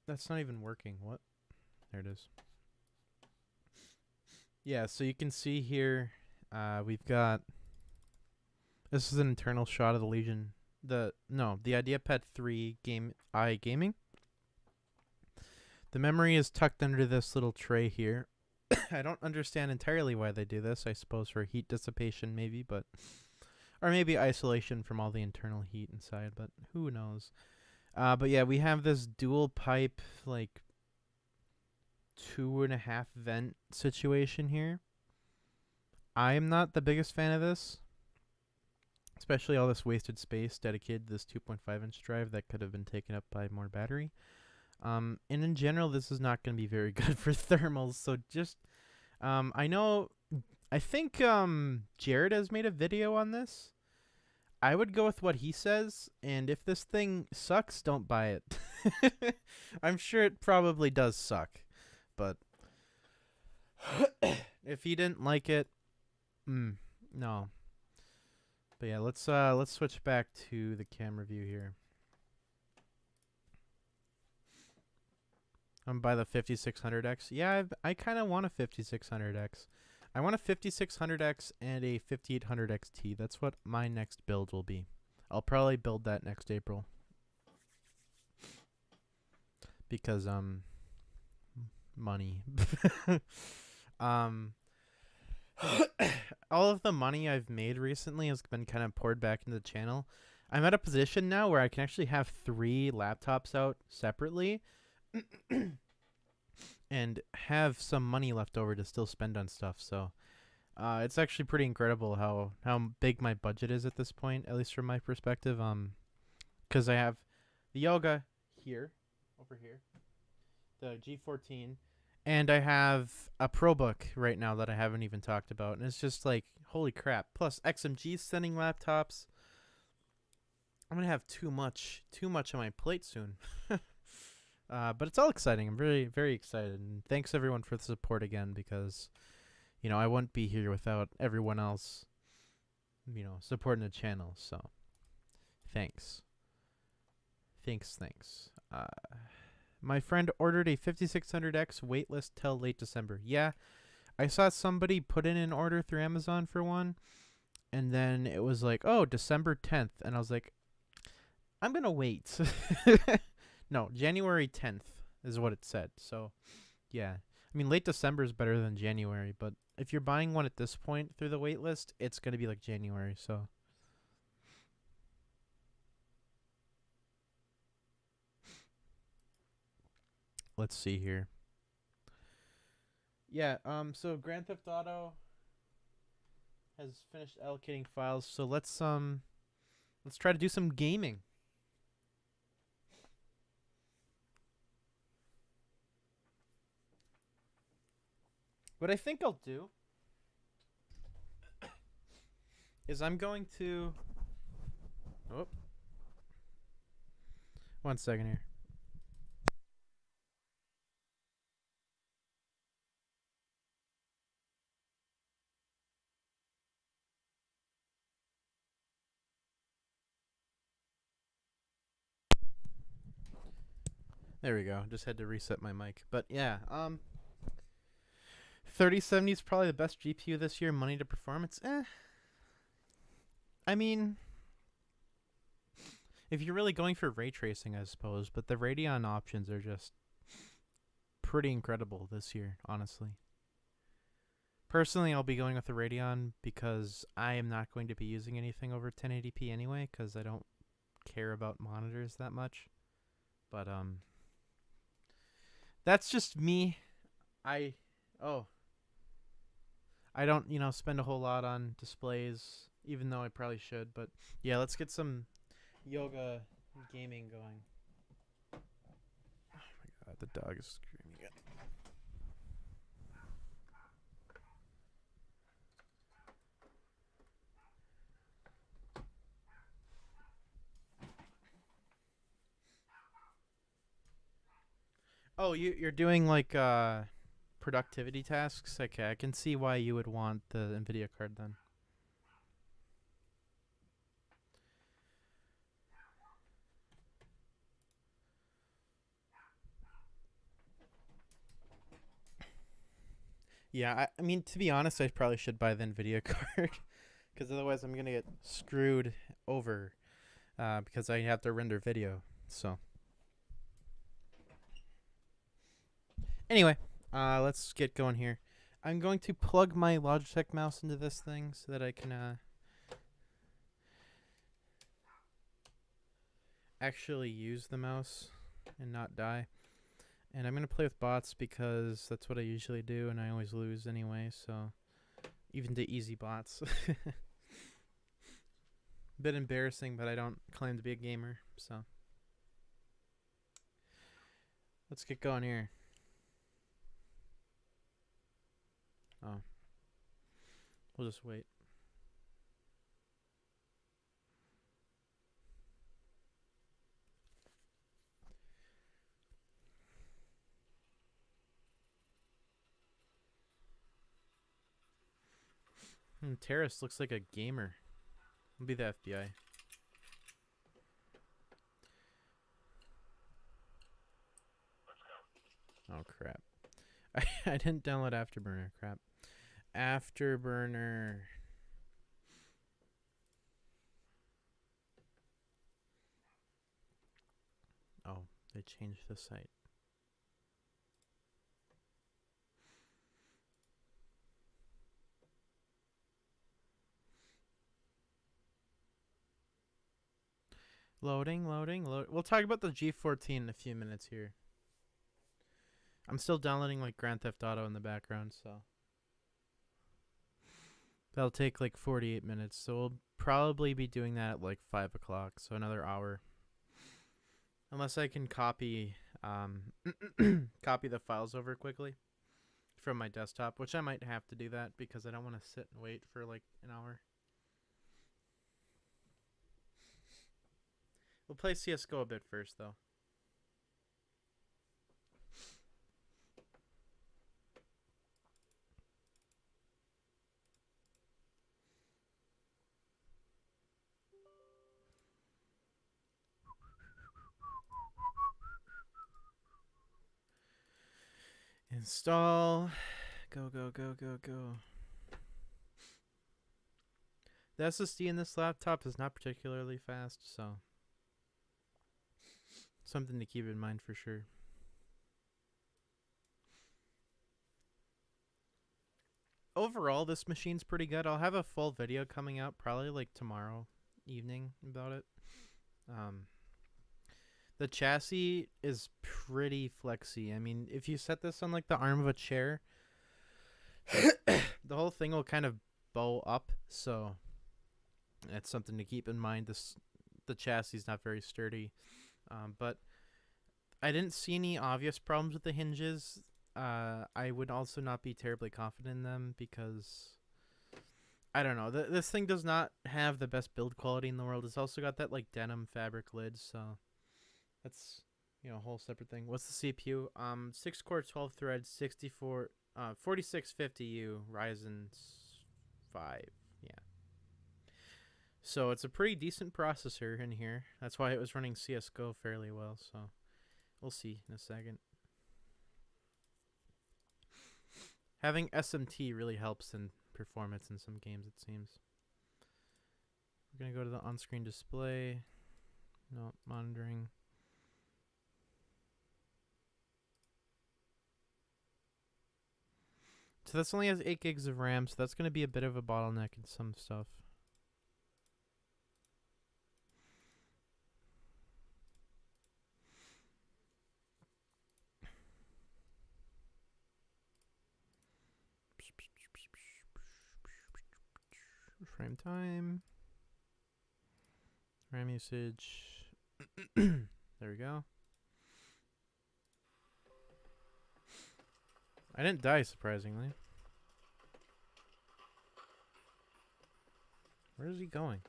That's not even working. What? There it is. Yeah, so you can see here, we've got, this is an internal shot of the Legion, the Ideapad 3 gaming. The memory is tucked under this little tray here. I don't understand entirely why they do this, I suppose for heat dissipation maybe, but, or maybe isolation from all the internal heat inside, but who knows. But yeah, we have this dual pipe, like, 2.5 vent situation here. I am not the biggest fan of this, especially all this wasted space dedicated to this 2.5-inch drive that could have been taken up by more battery. And in general, this is not going to be very good for thermals. So just, I think Jared has made a video on this. I would go with what he says, and if this thing sucks, don't buy it. I'm sure it probably does suck. But if you didn't like it, no. But yeah, let's switch back to the camera view here. I'm by the 5600X. Yeah, I kind of want a 5600X. I want a 5600X and a 5800XT. That's what my next build will be. I'll probably build that next April. Because money. All of the money I've made recently has been kind of poured back into the channel. I'm at a position now where I can actually have 3 laptops out separately and have some money left over to still spend on stuff. So it's actually pretty incredible how big my budget is at this point, at least from my perspective. Because I have the Yoga here, over here, the G14, and I have a ProBook right now that I haven't even talked about, and it's just like, holy crap. Plus XMG's sending laptops. I'm gonna have too much on my plate soon. But it's all exciting. I'm very, very excited, and thanks everyone for the support again, because, you know, I wouldn't be here without everyone else, you know, supporting the channel. So, thanks. My friend ordered a 5600X waitlist till late December. Yeah, I saw somebody put in an order through Amazon for one, and then it was like, oh, December 10th, and I was like, I'm gonna wait. No, January 10th is what it said. So, yeah. I mean, late December is better than January, but if you're buying one at this point through the wait list, it's going to be like January, so. Let's see here. Yeah, so Grand Theft Auto has finished allocating files, so let's try to do some gaming. What I think I'll do is I'm going to... Oh. 1 second here. There we go. Just had to reset my mic. But yeah, 3070 is probably the best GPU this year. Money to performance, I mean, if you're really going for ray tracing, I suppose. But the Radeon options are just pretty incredible this year, honestly. Personally, I'll be going with the Radeon because I am not going to be using anything over 1080p anyway, because I don't care about monitors that much. But that's just me. Oh, I don't, spend a whole lot on displays, even though I probably should. But yeah, let's get some yoga gaming going. Oh my god, the dog is screaming again. Oh, you're doing like productivity tasks? Okay, I can see why you would want the Nvidia card then. Yeah, I mean, to be honest, I probably should buy the Nvidia card because otherwise I'm going to get screwed over because I have to render video. So, anyway, let's get going here. I'm going to plug my Logitech mouse into this thing so that I can actually use the mouse and not die. And I'm going to play with bots because that's what I usually do, and I always lose anyway, so even to easy bots. Bit embarrassing, but I don't claim to be a gamer, so. Let's get going here. Oh. We'll just wait. Terrace looks like a gamer. I'll be the FBI. Oh, crap. I didn't download Afterburner. Crap. Afterburner. Oh, they changed the site. Loading. We'll talk about the G14 in a few minutes here. I'm still downloading like Grand Theft Auto in the background, so that'll take like 48 minutes. So we'll probably be doing that at like 5 o'clock, so another hour. Unless I can copy copy the files over quickly from my desktop, which I might have to do that because I don't want to sit and wait for like an hour. We'll play CSGO a bit first, though. Install. Go. The SSD in this laptop is not particularly fast, so something to keep in mind for sure. Overall, this machine's pretty good. I'll have a full video coming out probably like tomorrow evening about it. The chassis is pretty flexy. I mean, if you set this on like the arm of a chair, the whole thing will kind of bow up, so that's something to keep in mind. The chassis is not very sturdy, but I didn't see any obvious problems with the hinges. I would also not be terribly confident in them because I don't know. This thing does not have the best build quality in the world. It's also got that like denim fabric lid, so that's a whole separate thing. What's the CPU? 6-core, 12-thread, 4650U Ryzen 5. Yeah. So it's a pretty decent processor in here. That's why it was running CSGO fairly well. So we'll see in a second. Having SMT really helps in performance in some games, it seems. We're going to go to the on-screen display. No, monitoring. So this only has 8 gigs of RAM, so that's going to be a bit of a bottleneck in some stuff. frame time. RAM usage. There we go. I didn't die, surprisingly. Where is he going?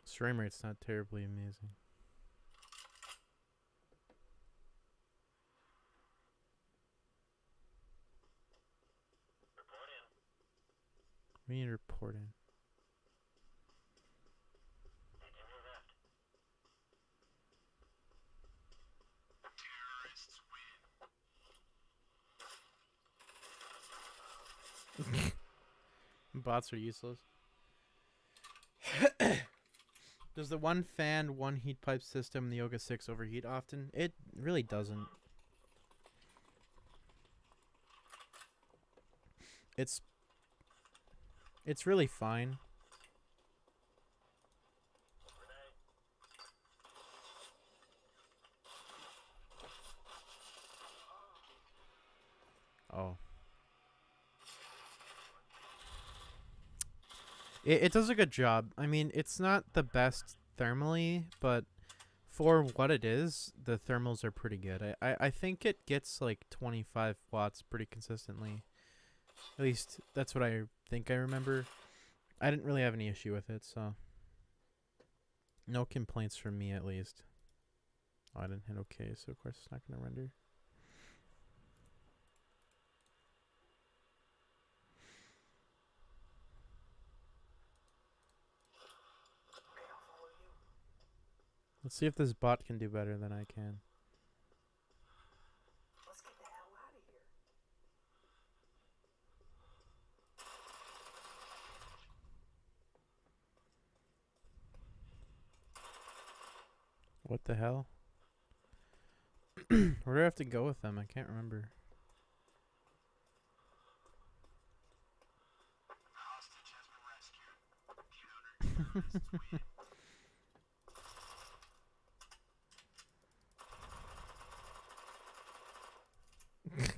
This frame rate's not terribly amazing. We need to report in. Bots are useless. Does the one fan, one heat pipe system in the Yoga 6 overheat often? It really doesn't. It's really fine. Oh. It does a good job. I mean, it's not the best thermally, but for what it is, the thermals are pretty good. I think it gets like 25 watts pretty consistently. At least that's what I think I remember. I didn't really have any issue with it, so no complaints from me at least. Oh, I didn't hit OK, so of course it's not going to render. Let's see if this bot can do better than I can. Let's get the hell out of here. What the hell? Where do I have to go with them? I can't remember.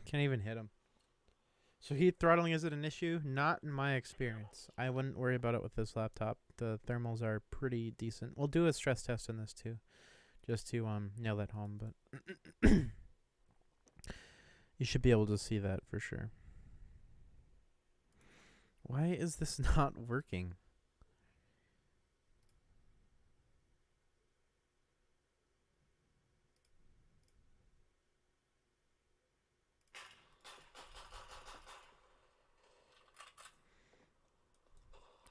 Can't even hit him. So heat throttling, is it an issue? Not in my experience. I wouldn't worry about it with this laptop. The thermals are pretty decent. We'll do a stress test on this too, just to nail that home, but you should be able to see that for sure. Why is this not working?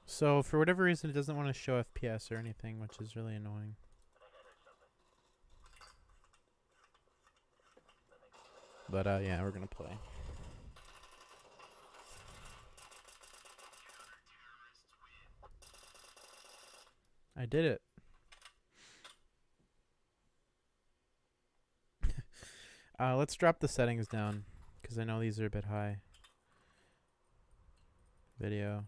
So for whatever reason, it doesn't want to show FPS or anything, which is really annoying. But yeah, we're gonna play. I did it. Let's drop the settings down, because I know these are a bit high. Video.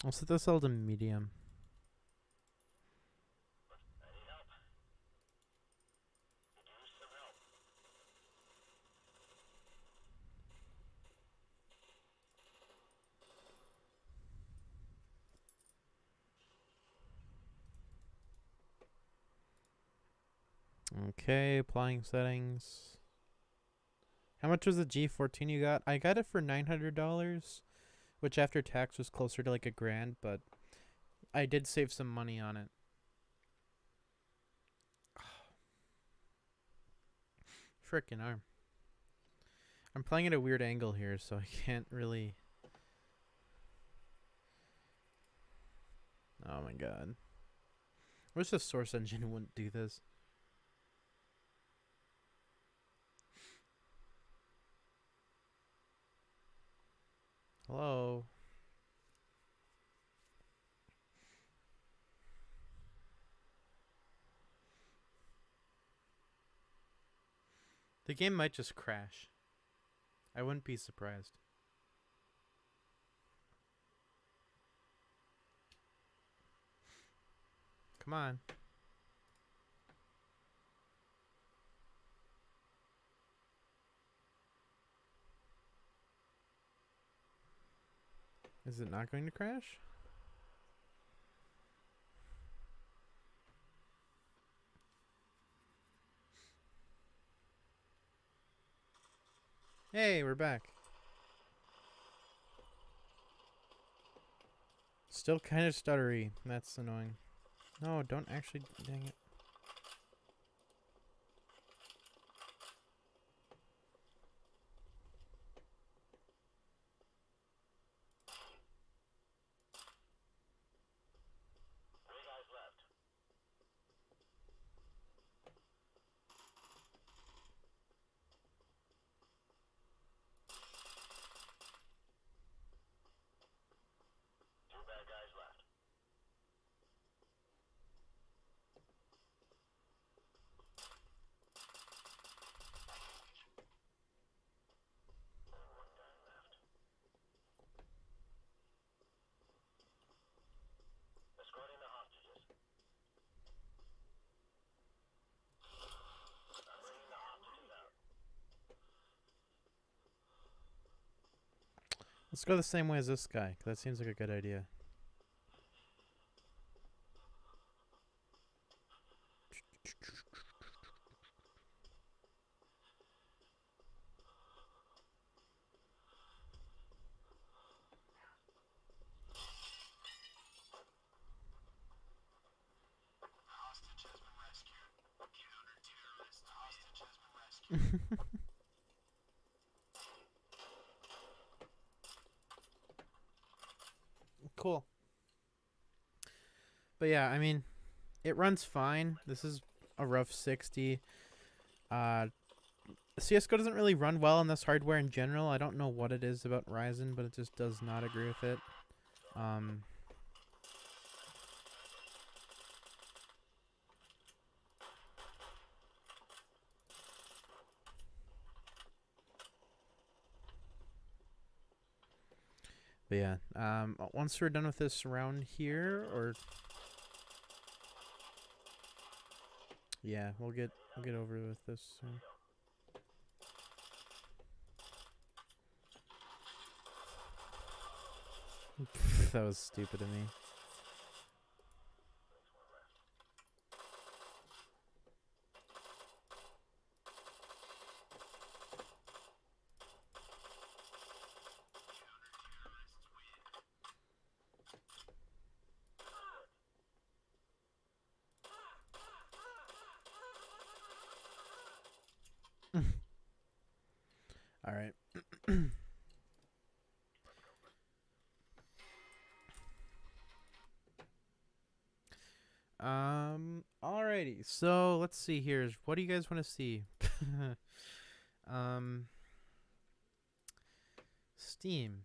I'll set this all to medium. Okay, applying settings. How much was the G14 you got? I got it for $900, which after tax was closer to like $1,000, but I did save some money on it. Frickin' arm. I'm playing at a weird angle here, so I can't really... Oh my god. I wish the Source Engine wouldn't do this. Hello? The game might just crash. I wouldn't be surprised. Come on. Is it not going to crash? Hey, we're back. Still kind of stuttery. That's annoying. No, don't actually. Dang it. Let's go the same way as this guy. 'Cause that seems like a good idea. Cool. But yeah, I mean, it runs fine. This is a rough 60. CSGO doesn't really run well on this hardware in general. I don't know what it is about Ryzen, but it just does not agree with it. But yeah, once we're done with this round here, or yeah, we'll get over with this soon. That was stupid of me. All right. Alrighty. So let's see here. What do you guys want to see? Steam.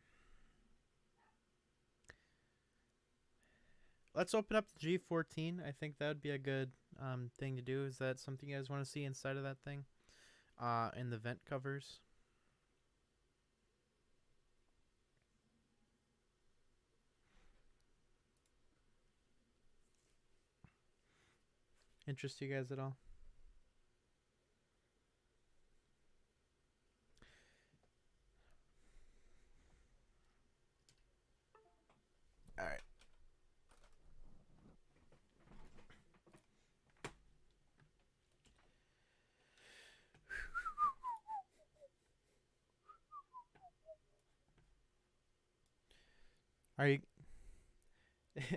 Let's open up the G14. I think that would be a good thing to do. Is that something you guys want to see inside of that thing? In the vent covers. Interest you guys at all? All right. Are you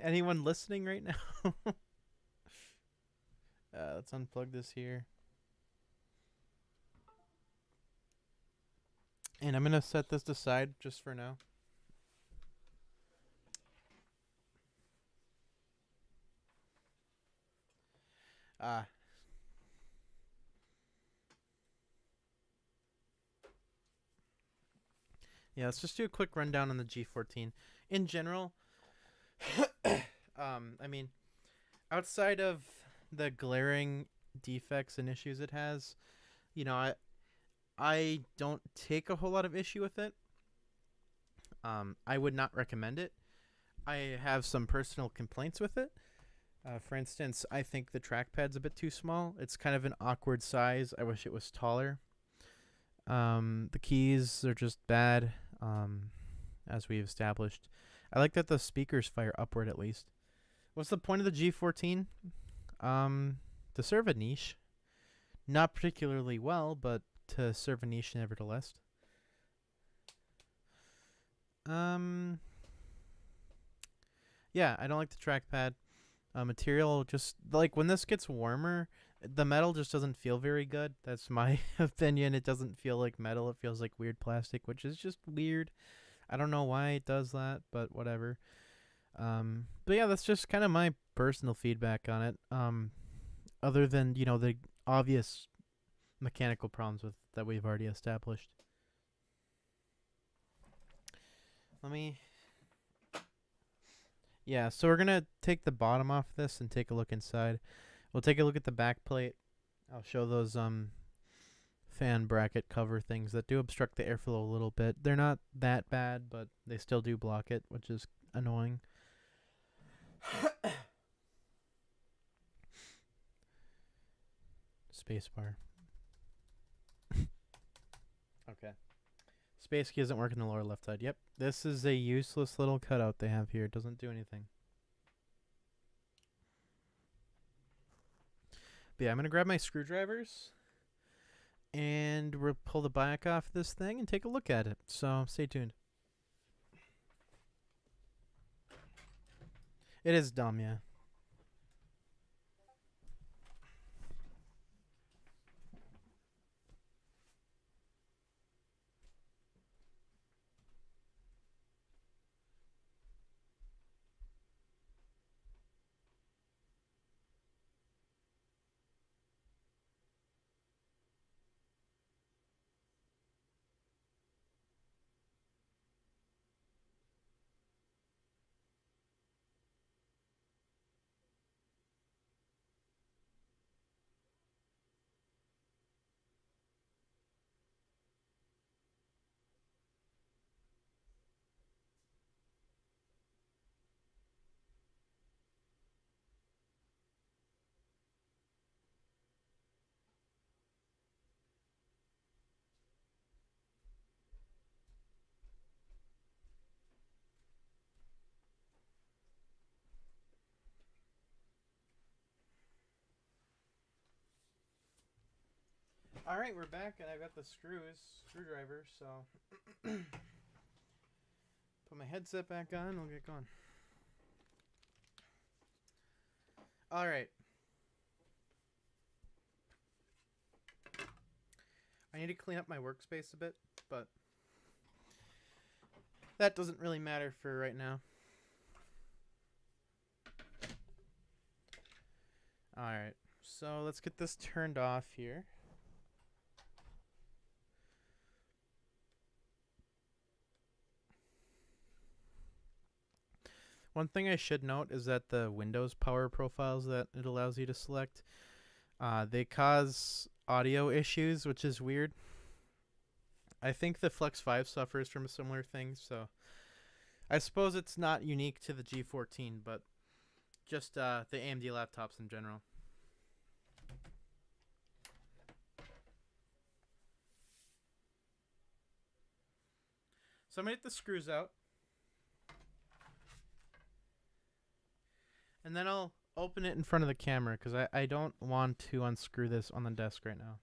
anyone listening right now? Let's unplug this here. And I'm going to set this aside just for now. Yeah, let's just do a quick rundown on the G14. In general, I mean, outside of the glaring defects and issues it has, you know, I don't take a whole lot of issue with it. I would not recommend it. I have some personal complaints with it. For instance, I think the trackpad's a bit too small. It's kind of an awkward size. I wish it was taller. The keys are just bad, as we've established. I like that the speakers fire upward at least. What's the point of the G14? To serve a niche. Not particularly well, but to serve a niche nevertheless. Yeah, I don't like the trackpad. Material just, like, when this gets warmer, the metal just doesn't feel very good. That's my opinion. It doesn't feel like metal. It feels like weird plastic, which is just weird. I don't know why it does that, but whatever. But yeah, that's just kind of my personal feedback on it. Other than, you know, the obvious mechanical problems with that we've already established. Yeah, so we're gonna take the bottom off this and take a look inside. We'll take a look at the back plate. I'll show those fan bracket cover things that do obstruct the airflow a little bit. They're not that bad, but they still do block it, which is annoying. Spacebar. Okay. Space key doesn't work in the lower left side. Yep. This is a useless little cutout they have here. It doesn't do anything. But yeah, I'm going to grab my screwdrivers and we'll pull the back off this thing and take a look at it. So stay tuned. It is dumb, yeah. All right, we're back, and I've got the screwdriver, so put my headset back on, and we'll get going. All right. I need to clean up my workspace a bit, but that doesn't really matter for right now. All right, so let's get this turned off here. One thing I should note is that the Windows power profiles that it allows you to select, they cause audio issues, which is weird. I think the Flex 5 suffers from a similar thing, so I suppose it's not unique to the G14, but just the AMD laptops in general. So I'm going to get the screws out. And then I'll open it in front of the camera because I don't want to unscrew this on the desk right now.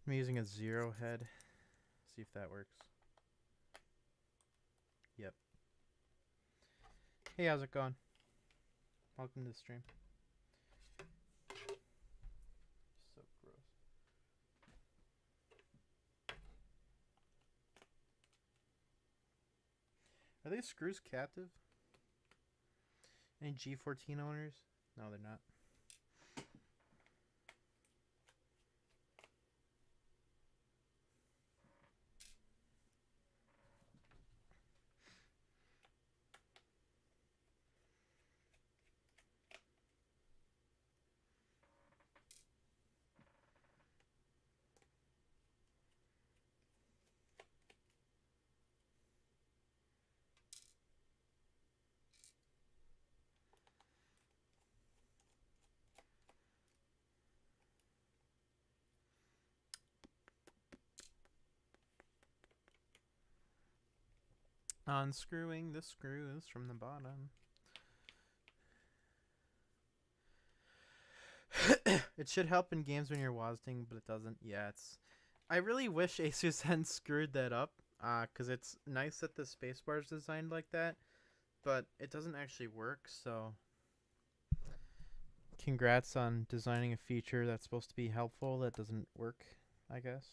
I'm using a 0 head. See if that works. Yep. Hey, how's it going? Welcome to the stream. So gross. Are these screws captive? Any G14 owners? No, they're not. Unscrewing the screws from the bottom. It should help in games when you're WASDing, but it doesn't. Yeah, it's... I really wish ASUS hadn't screwed that up, because it's nice that the spacebar is designed like that, but it doesn't actually work, so... Congrats on designing a feature that's supposed to be helpful that doesn't work, I guess.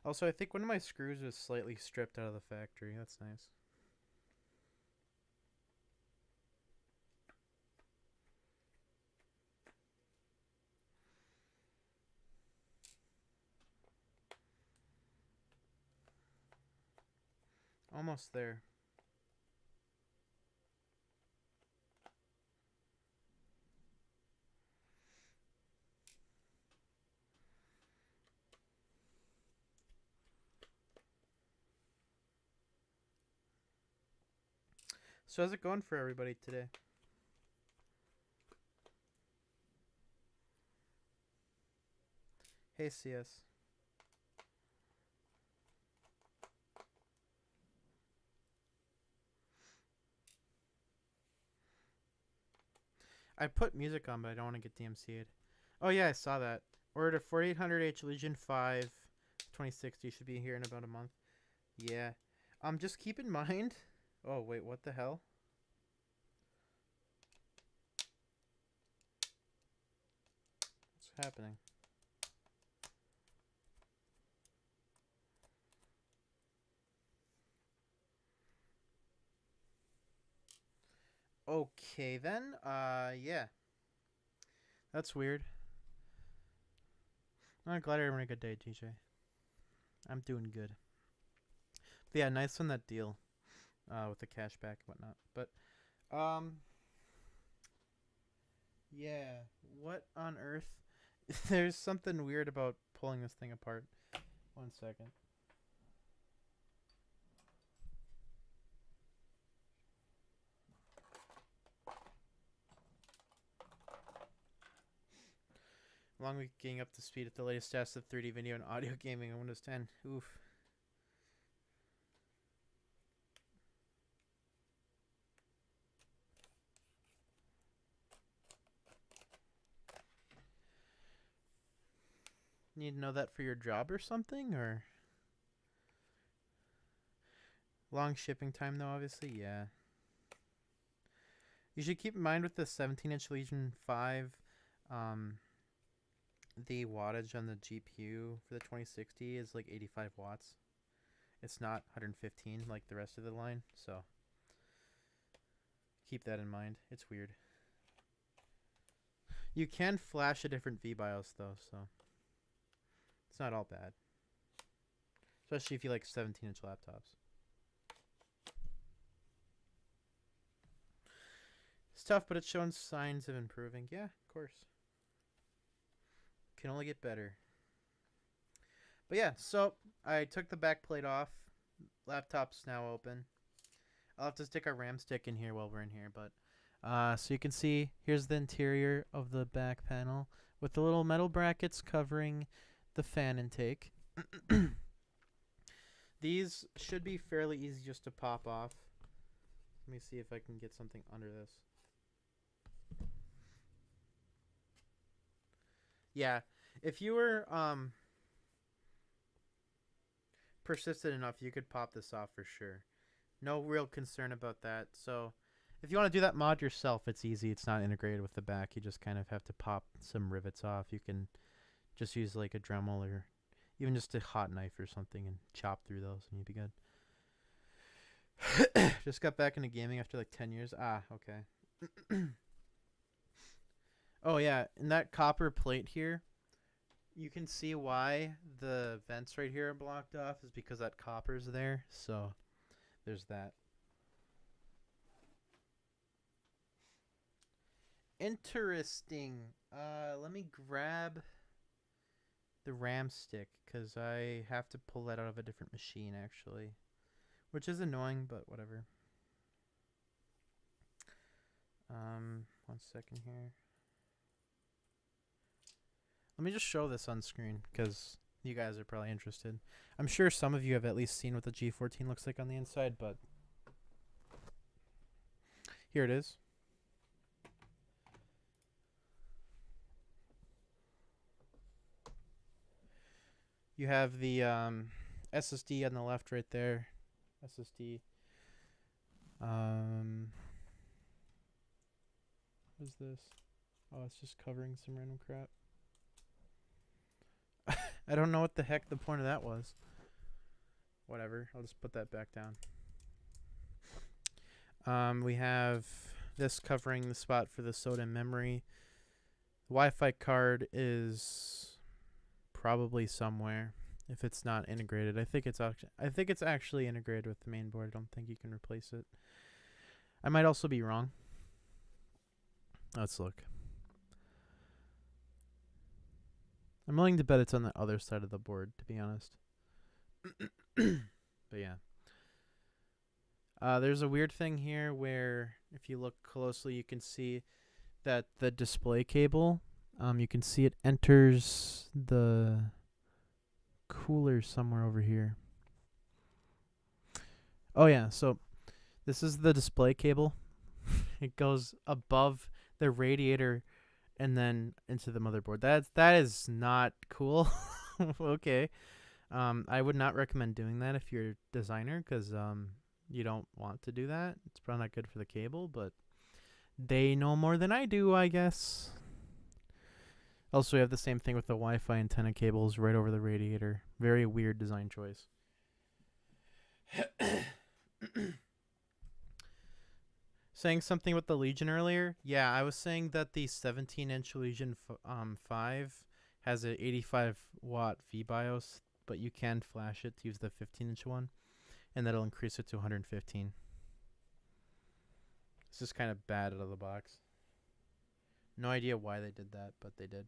Also, I think one of my screws was slightly stripped out of the factory. That's nice. Almost there. So how's it going for everybody today? Hey, CS. I put music on, but I don't want to get DMCA'd. Oh yeah, I saw that. Ordered a 4800H Legion 5 2060. Should be here in about a month. Yeah. Just keep in mind... Oh, wait, what the hell? What's happening? Okay, then. Yeah. That's weird. I'm glad you're having a good day, TJ. I'm doing good. But yeah, nice on that deal. With the cashback and whatnot. But, yeah. What on earth? There's something weird about pulling this thing apart. 1 second. Along with getting up to speed at the latest stats of 3D video and audio gaming on Windows 10. Oof. Need to know that for your job or something, or long shipping time though, obviously. Yeah. You should keep in mind with the 17-inch Legion 5, the wattage on the GPU for the 2060 is like 85 watts. It's not 115 like the rest of the line, so keep that in mind. It's weird. You can flash a different VBIOS though, so it's not all bad. Especially if you like 17-inch laptops. It's tough, but it's showing signs of improving. Yeah, of course. Can only get better. But yeah, so I took the back plate off. Laptop's now open. I'll have to stick our RAM stick in here while we're in here, but so you can see here's the interior of the back panel with the little metal brackets covering the fan intake. These should be fairly easy just to pop off. Let me see if I can get something under this. Yeah, if you were persistent enough, you could pop this off for sure. No real concern about that. So if you want to do that mod yourself, it's easy. It's not integrated with the back. You just kind of have to pop some rivets off. You can just use like a Dremel or even just a hot knife or something and chop through those and you'd be good. Just got back into gaming after like 10 years. Ah, okay. Oh yeah, in that copper plate here, you can see why the vents right here are blocked off is because that copper's there. So there's that. Interesting. Let me grab the RAM stick because I have to pull that out of a different machine actually, which is annoying, but whatever. 1 second here. Let me just show this on screen because you guys are probably interested. I'm sure some of you have at least seen what the G14 looks like on the inside, but here it is. You have the SSD on the left right there. SSD. What is this? Oh, it's just covering some random crap. I don't know what the heck the point of that was. Whatever. I'll just put that back down. We have this covering the spot for the SODIMM memory. The Wi-Fi card is probably somewhere if it's not integrated. I think it's actually integrated with the main board. I don't think you can replace it. I might also be wrong. Let's look. I'm willing to bet it's on the other side of the board, to be honest. But yeah. There's a weird thing here where if you look closely, you can see that the display cable, you can see it enters the cooler somewhere over here. Oh yeah, so this is the display cable. It goes above the radiator and then into the motherboard. That is not cool. Okay. I would not recommend doing that if you're a designer, because you don't want to do that. It's probably not good for the cable, but they know more than I do, I guess. Also, we have the same thing with the Wi-Fi antenna cables right over the radiator. Very weird design choice. Saying something with the Legion earlier? Yeah, I was saying that the 17-inch Legion 5 has an 85-watt V-BIOS, but you can flash it to use the 15-inch one, and that'll increase it to 115. It's just kind of bad out of the box. No idea why they did that, but they did.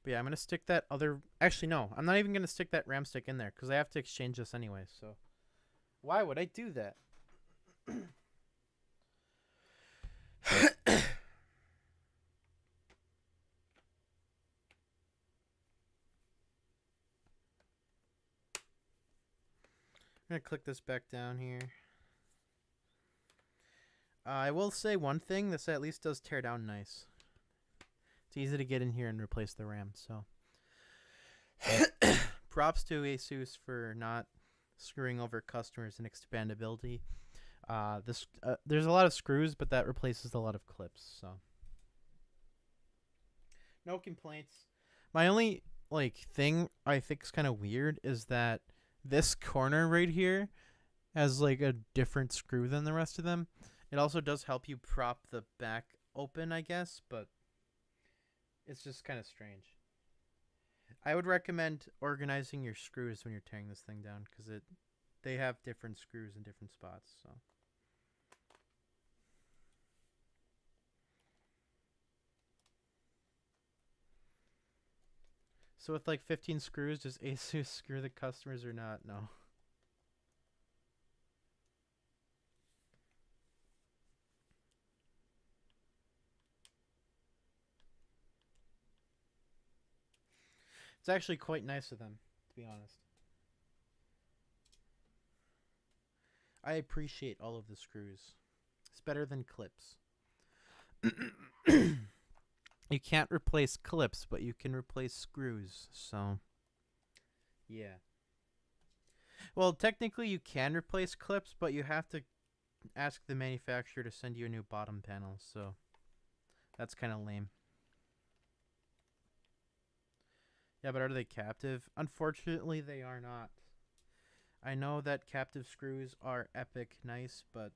But yeah, I'm going to stick that other... Actually, no. I'm not even going to stick that RAM stick in there, because I have to exchange this anyway, so... Why would I do that? I'm going to click this back down here. I will say one thing. This at least does tear down nice. It's easy to get in here and replace the RAM, so... Props to ASUS for not screwing over customers in expandability. There's a lot of screws, but that replaces a lot of clips, so... No complaints. My only, thing I think is kind of weird is that this corner right here has, a different screw than the rest of them. It also does help you prop the back open, I guess, but it's just kind of strange. I would recommend organizing your screws when you're tearing this thing down, because they have different screws in different spots, so... So with 15 screws, does ASUS screw the customers or not? No. It's actually quite nice of them, to be honest. I appreciate all of the screws. It's better than clips. You can't replace clips, but you can replace screws, so... Yeah. Well, technically you can replace clips, but you have to ask the manufacturer to send you a new bottom panel, so... That's kind of lame. Yeah, but are they captive? Unfortunately, they are not. I know that captive screws are epic nice, but...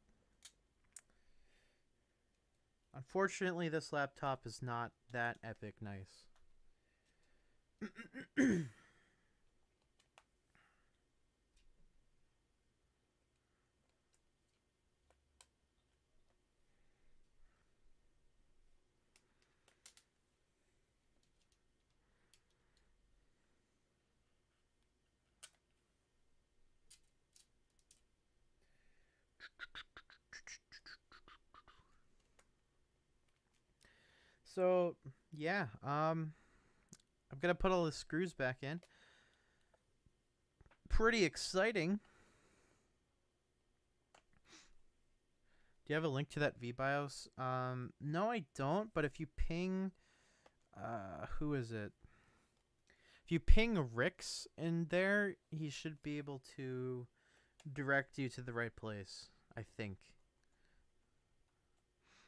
Unfortunately, this laptop is not that epic nice. So yeah, I'm gonna put all the screws back in. Pretty exciting. Do you have a link to that VBIOS? No, I don't. But if you ping, who is it? If you ping Rick's in there, he should be able to direct you to the right place, I think.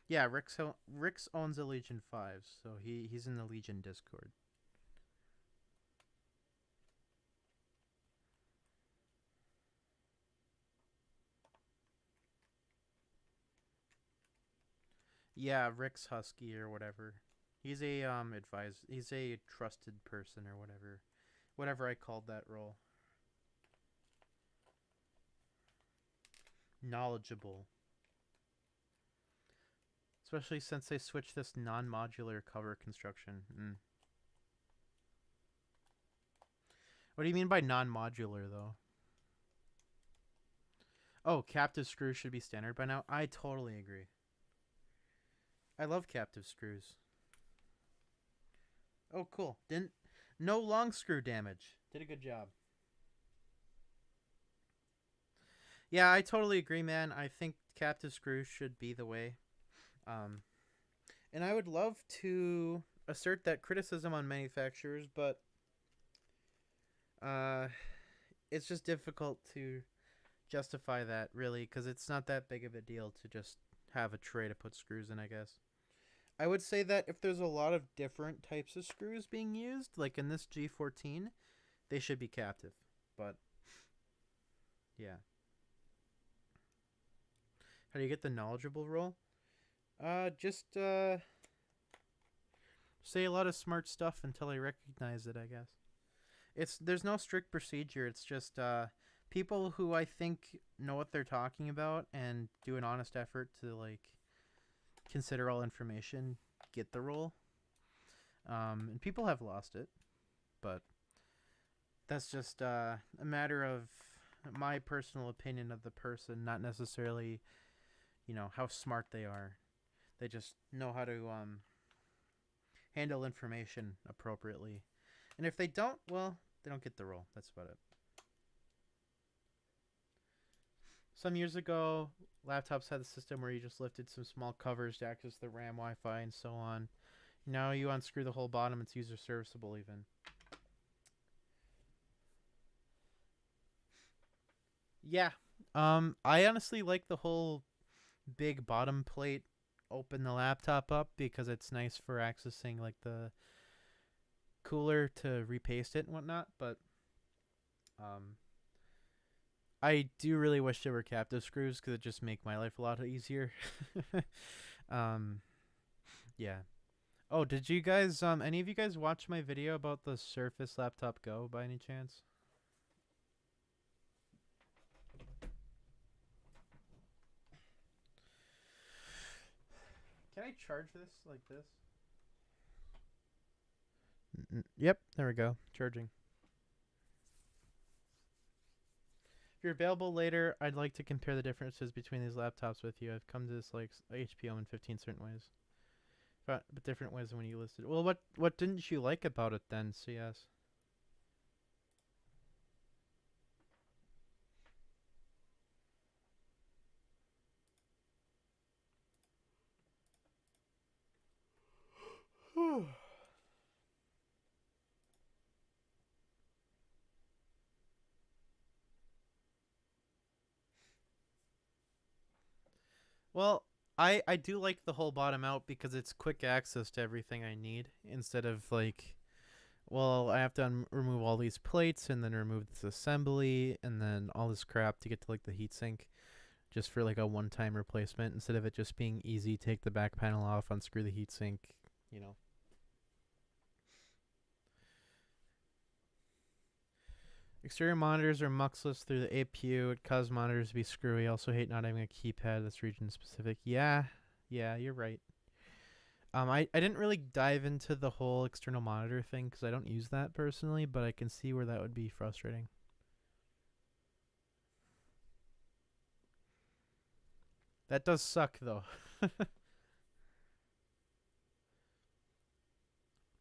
Yeah, Rick's owns a Legion 5, so he's in the Legion Discord. Yeah, Rick's Husky or whatever. He's a he's a trusted person or whatever. Whatever I called that role. Knowledgeable. Especially since they switched this non-modular cover construction. What do you mean by non-modular, though? Oh, captive screws should be standard by now? I totally agree. I love captive screws. Oh, cool. No long screw damage. Did a good job. Yeah, I totally agree, man. I think captive screws should be the way. And I would love to assert that criticism on manufacturers, but it's just difficult to justify that, really, because it's not that big of a deal to just have a tray to put screws in, I guess. I would say that if there's a lot of different types of screws being used, like in this G14, they should be captive. But, yeah. How do you get the knowledgeable role? Just say a lot of smart stuff until I recognize it, I guess. There's no strict procedure. It's just people who I think know what they're talking about and do an honest effort to like consider all information get the role. And people have lost it, but that's just a matter of my personal opinion of the person, not necessarily, how smart they are. They just know how to handle information appropriately. And if they don't, well, they don't get the role. That's about it. Some years ago, laptops had a system where you just lifted some small covers to access the RAM, Wi-Fi, and so on. Now you unscrew the whole bottom. It's user serviceable even. Yeah. I honestly like the whole big bottom plate open the laptop up because it's nice for accessing like the cooler to repaste it and whatnot, but I do really wish there were captive screws because it just make my life a lot easier. Yeah. Oh, did you guys any of you guys watch my video about the Surface Laptop Go by any chance? Can I charge this like this? Yep, there we go. Charging. If you're available later, I'd like to compare the differences between these laptops with you. I've come to dislike HPO in 15 certain ways. But different ways than when you listed. Well, what didn't you like about it then, CS? Well, I do like the whole bottom out because it's quick access to everything I need instead of like, well, I have to remove all these plates and then remove this assembly and then all this crap to get to like the heatsink just for like a one-time replacement instead of it just being easy. Take the back panel off, unscrew the heatsink, you know. Exterior monitors are muxless through the APU. It causes monitors to be screwy. I also hate not having a keypad that's region specific. Yeah, you're right. I didn't really dive into the whole external monitor thing because I don't use that personally, but I can see where that would be frustrating. That does suck though.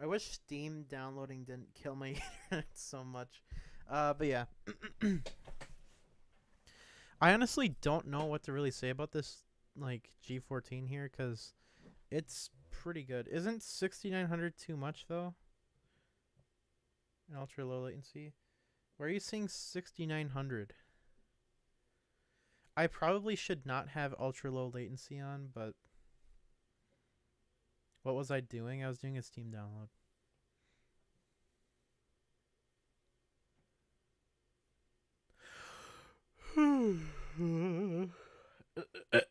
I wish Steam downloading didn't kill my internet so much. But yeah. I honestly don't know what to really say about this like G14 here because it's pretty good. Isn't 6900 too much though? In ultra low latency. Why are you seeing 6900? I probably should not have ultra low latency on, but what was I doing? I was doing a Steam download.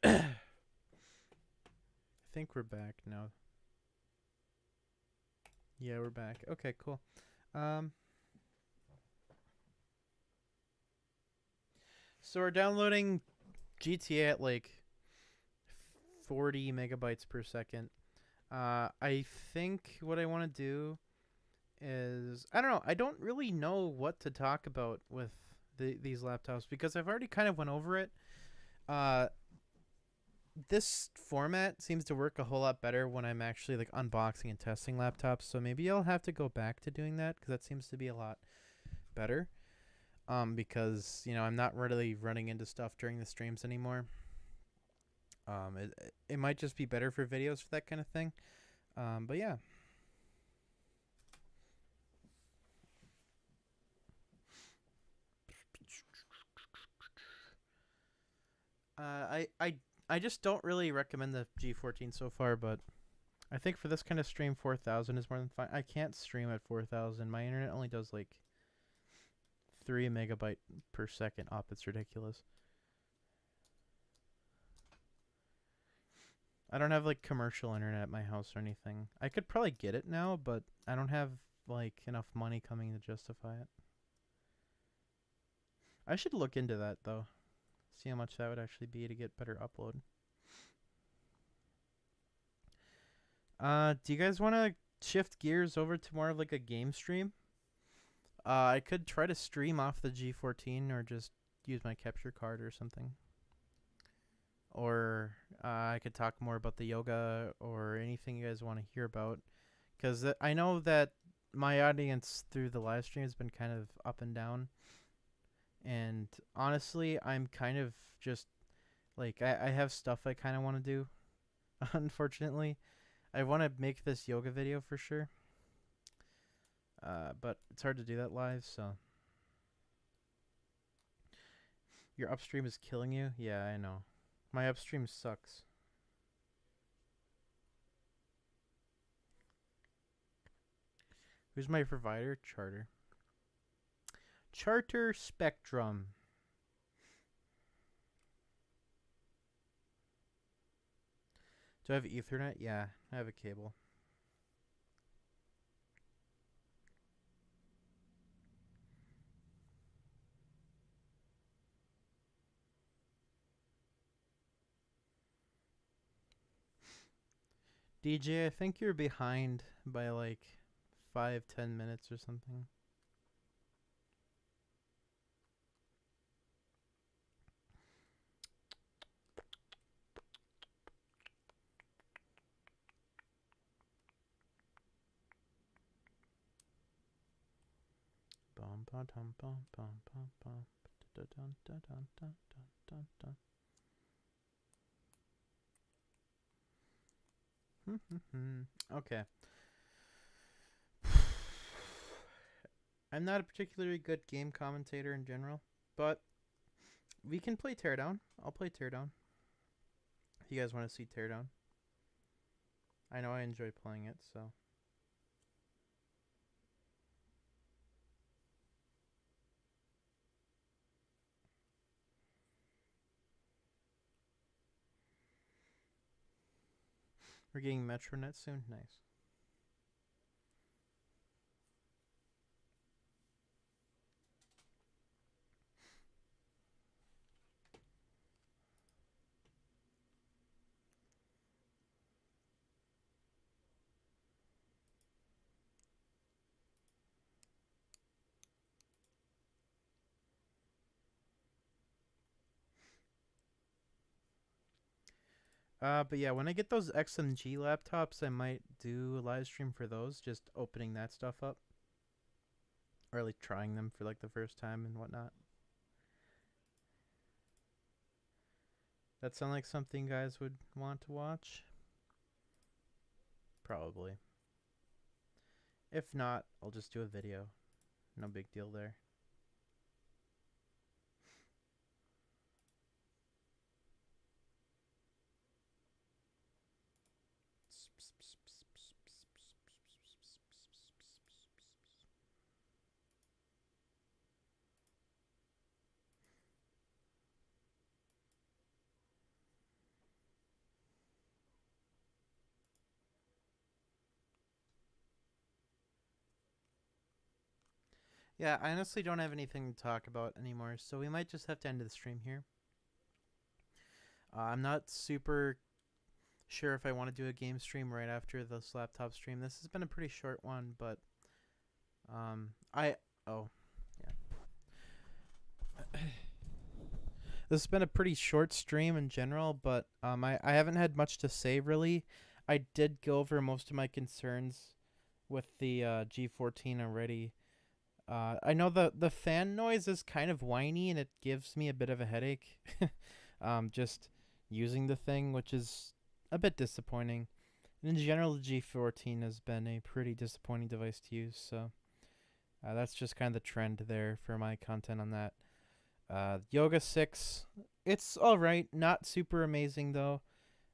I think we're back now. Yeah, we're back. Okay, cool. So we're downloading GTA at like 40 megabytes per second. I think what I want to do is, I don't know. I don't really know what to talk about with these laptops because I've already kind of went over it. This format seems to work a whole lot better when I'm actually like unboxing and testing laptops. So maybe I'll have to go back to doing that because that seems to be a lot better. Because you know I'm not really running into stuff during the streams anymore. It might just be better for videos for that kind of thing. But yeah. I just don't really recommend the G14 so far, but I think for this kind of stream, 4000 is more than fine. I can't stream at 4000. My internet only does like 3 megabyte per second up. It's ridiculous. I don't have like commercial internet at my house or anything. I could probably get it now, but I don't have like enough money coming to justify it. I should look into that though. See how much that would actually be to get better upload. Do you guys want to shift gears over to more of like a game stream? I could try to stream off the G14 or just use my capture card or something. Or I could talk more about the yoga or anything you guys want to hear about. Because I know that my audience through the live stream has been kind of up and down. And honestly, I'm kind of just like, I have stuff I kind of want to do. Unfortunately, I want to make this yoga video for sure. But it's hard to do that live, so. Your upstream is killing you? Yeah, I know. My upstream sucks. Who's my provider? Charter. Charter Spectrum. Do I have Ethernet? Yeah, I have a cable. DJ, I think you're behind by like 5-10 minutes or something. Bum bum dum bum bum bum bum dun dun dun dun dun dun dun. Okay. I'm not a particularly good game commentator in general, but we can play Teardown. I'll play Teardown. If you guys want to see Teardown. I know I enjoy playing it, so. We're getting Metronet soon. Nice. But yeah, when I get those XMG laptops, I might do a live stream for those, just opening that stuff up. Or like trying them for like the first time and whatnot. That sound like something guys would want to watch? Probably. If not, I'll just do a video. No big deal there. Yeah, I honestly don't have anything to talk about anymore, so we might just have to end the stream here. I'm not super sure if I want to do a game stream right after this laptop stream. This has been a pretty short one, but this has been a pretty short stream in general, but I haven't had much to say really. I did go over most of my concerns with the G14 already. I know the fan noise is kind of whiny and it gives me a bit of a headache. Just using the thing, which is a bit disappointing. And in general, the G14 has been a pretty disappointing device to use, so that's just kind of the trend there for my content on that. Yoga 6, it's alright, not super amazing though.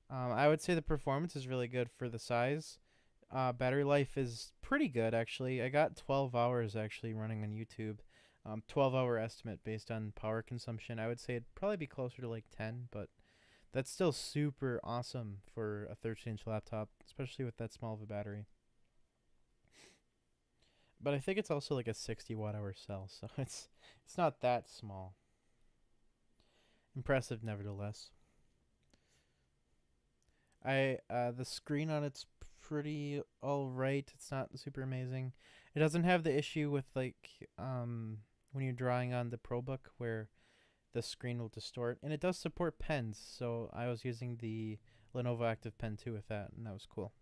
I would say the performance is really good for the size. Battery life is pretty good actually. I got 12 hours actually running on YouTube. 12-hour estimate based on power consumption. I would say it'd probably be closer to like 10, but that's still super awesome for a 13-inch laptop, especially with that small of a battery. But I think it's also like a 60 watt-hour cell, so it's not that small. Impressive nevertheless. The screen on it's pretty alright. It's not super amazing. It doesn't have the issue with like when you're drawing on the ProBook where the screen will distort, and it does support pens, so I was using the Lenovo Active Pen 2 with that, and that was cool.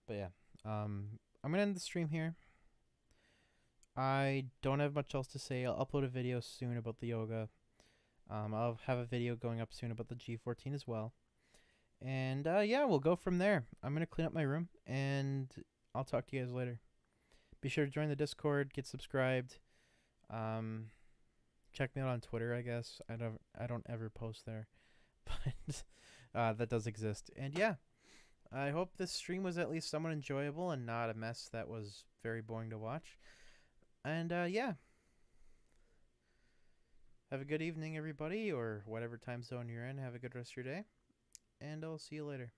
But yeah, I'm gonna end the stream here. I don't have much else to say. I'll upload a video soon about the Yoga. I'll have a video going up soon about the G14 as well. And yeah, we'll go from there. I'm going to clean up my room, and I'll talk to you guys later. Be sure to join the Discord, get subscribed. Check me out on Twitter, I guess. I don't ever post there, but that does exist. And yeah, I hope this stream was at least somewhat enjoyable and not a mess that was very boring to watch. And yeah. Have a good evening, everybody, or whatever time zone you're in. Have a good rest of your day, and I'll see you later.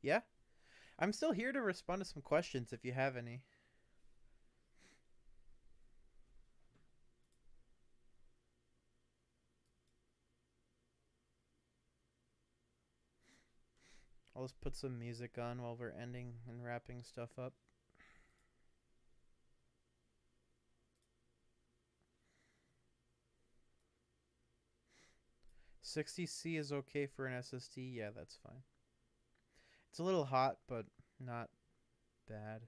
Yeah, I'm still here to respond to some questions if you have any. I'll just put some music on while we're ending and wrapping stuff up. $60C is okay for an SSD. Yeah, that's fine. It's a little hot, but not bad.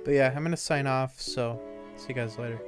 But yeah, I'm gonna sign off, so see you guys later.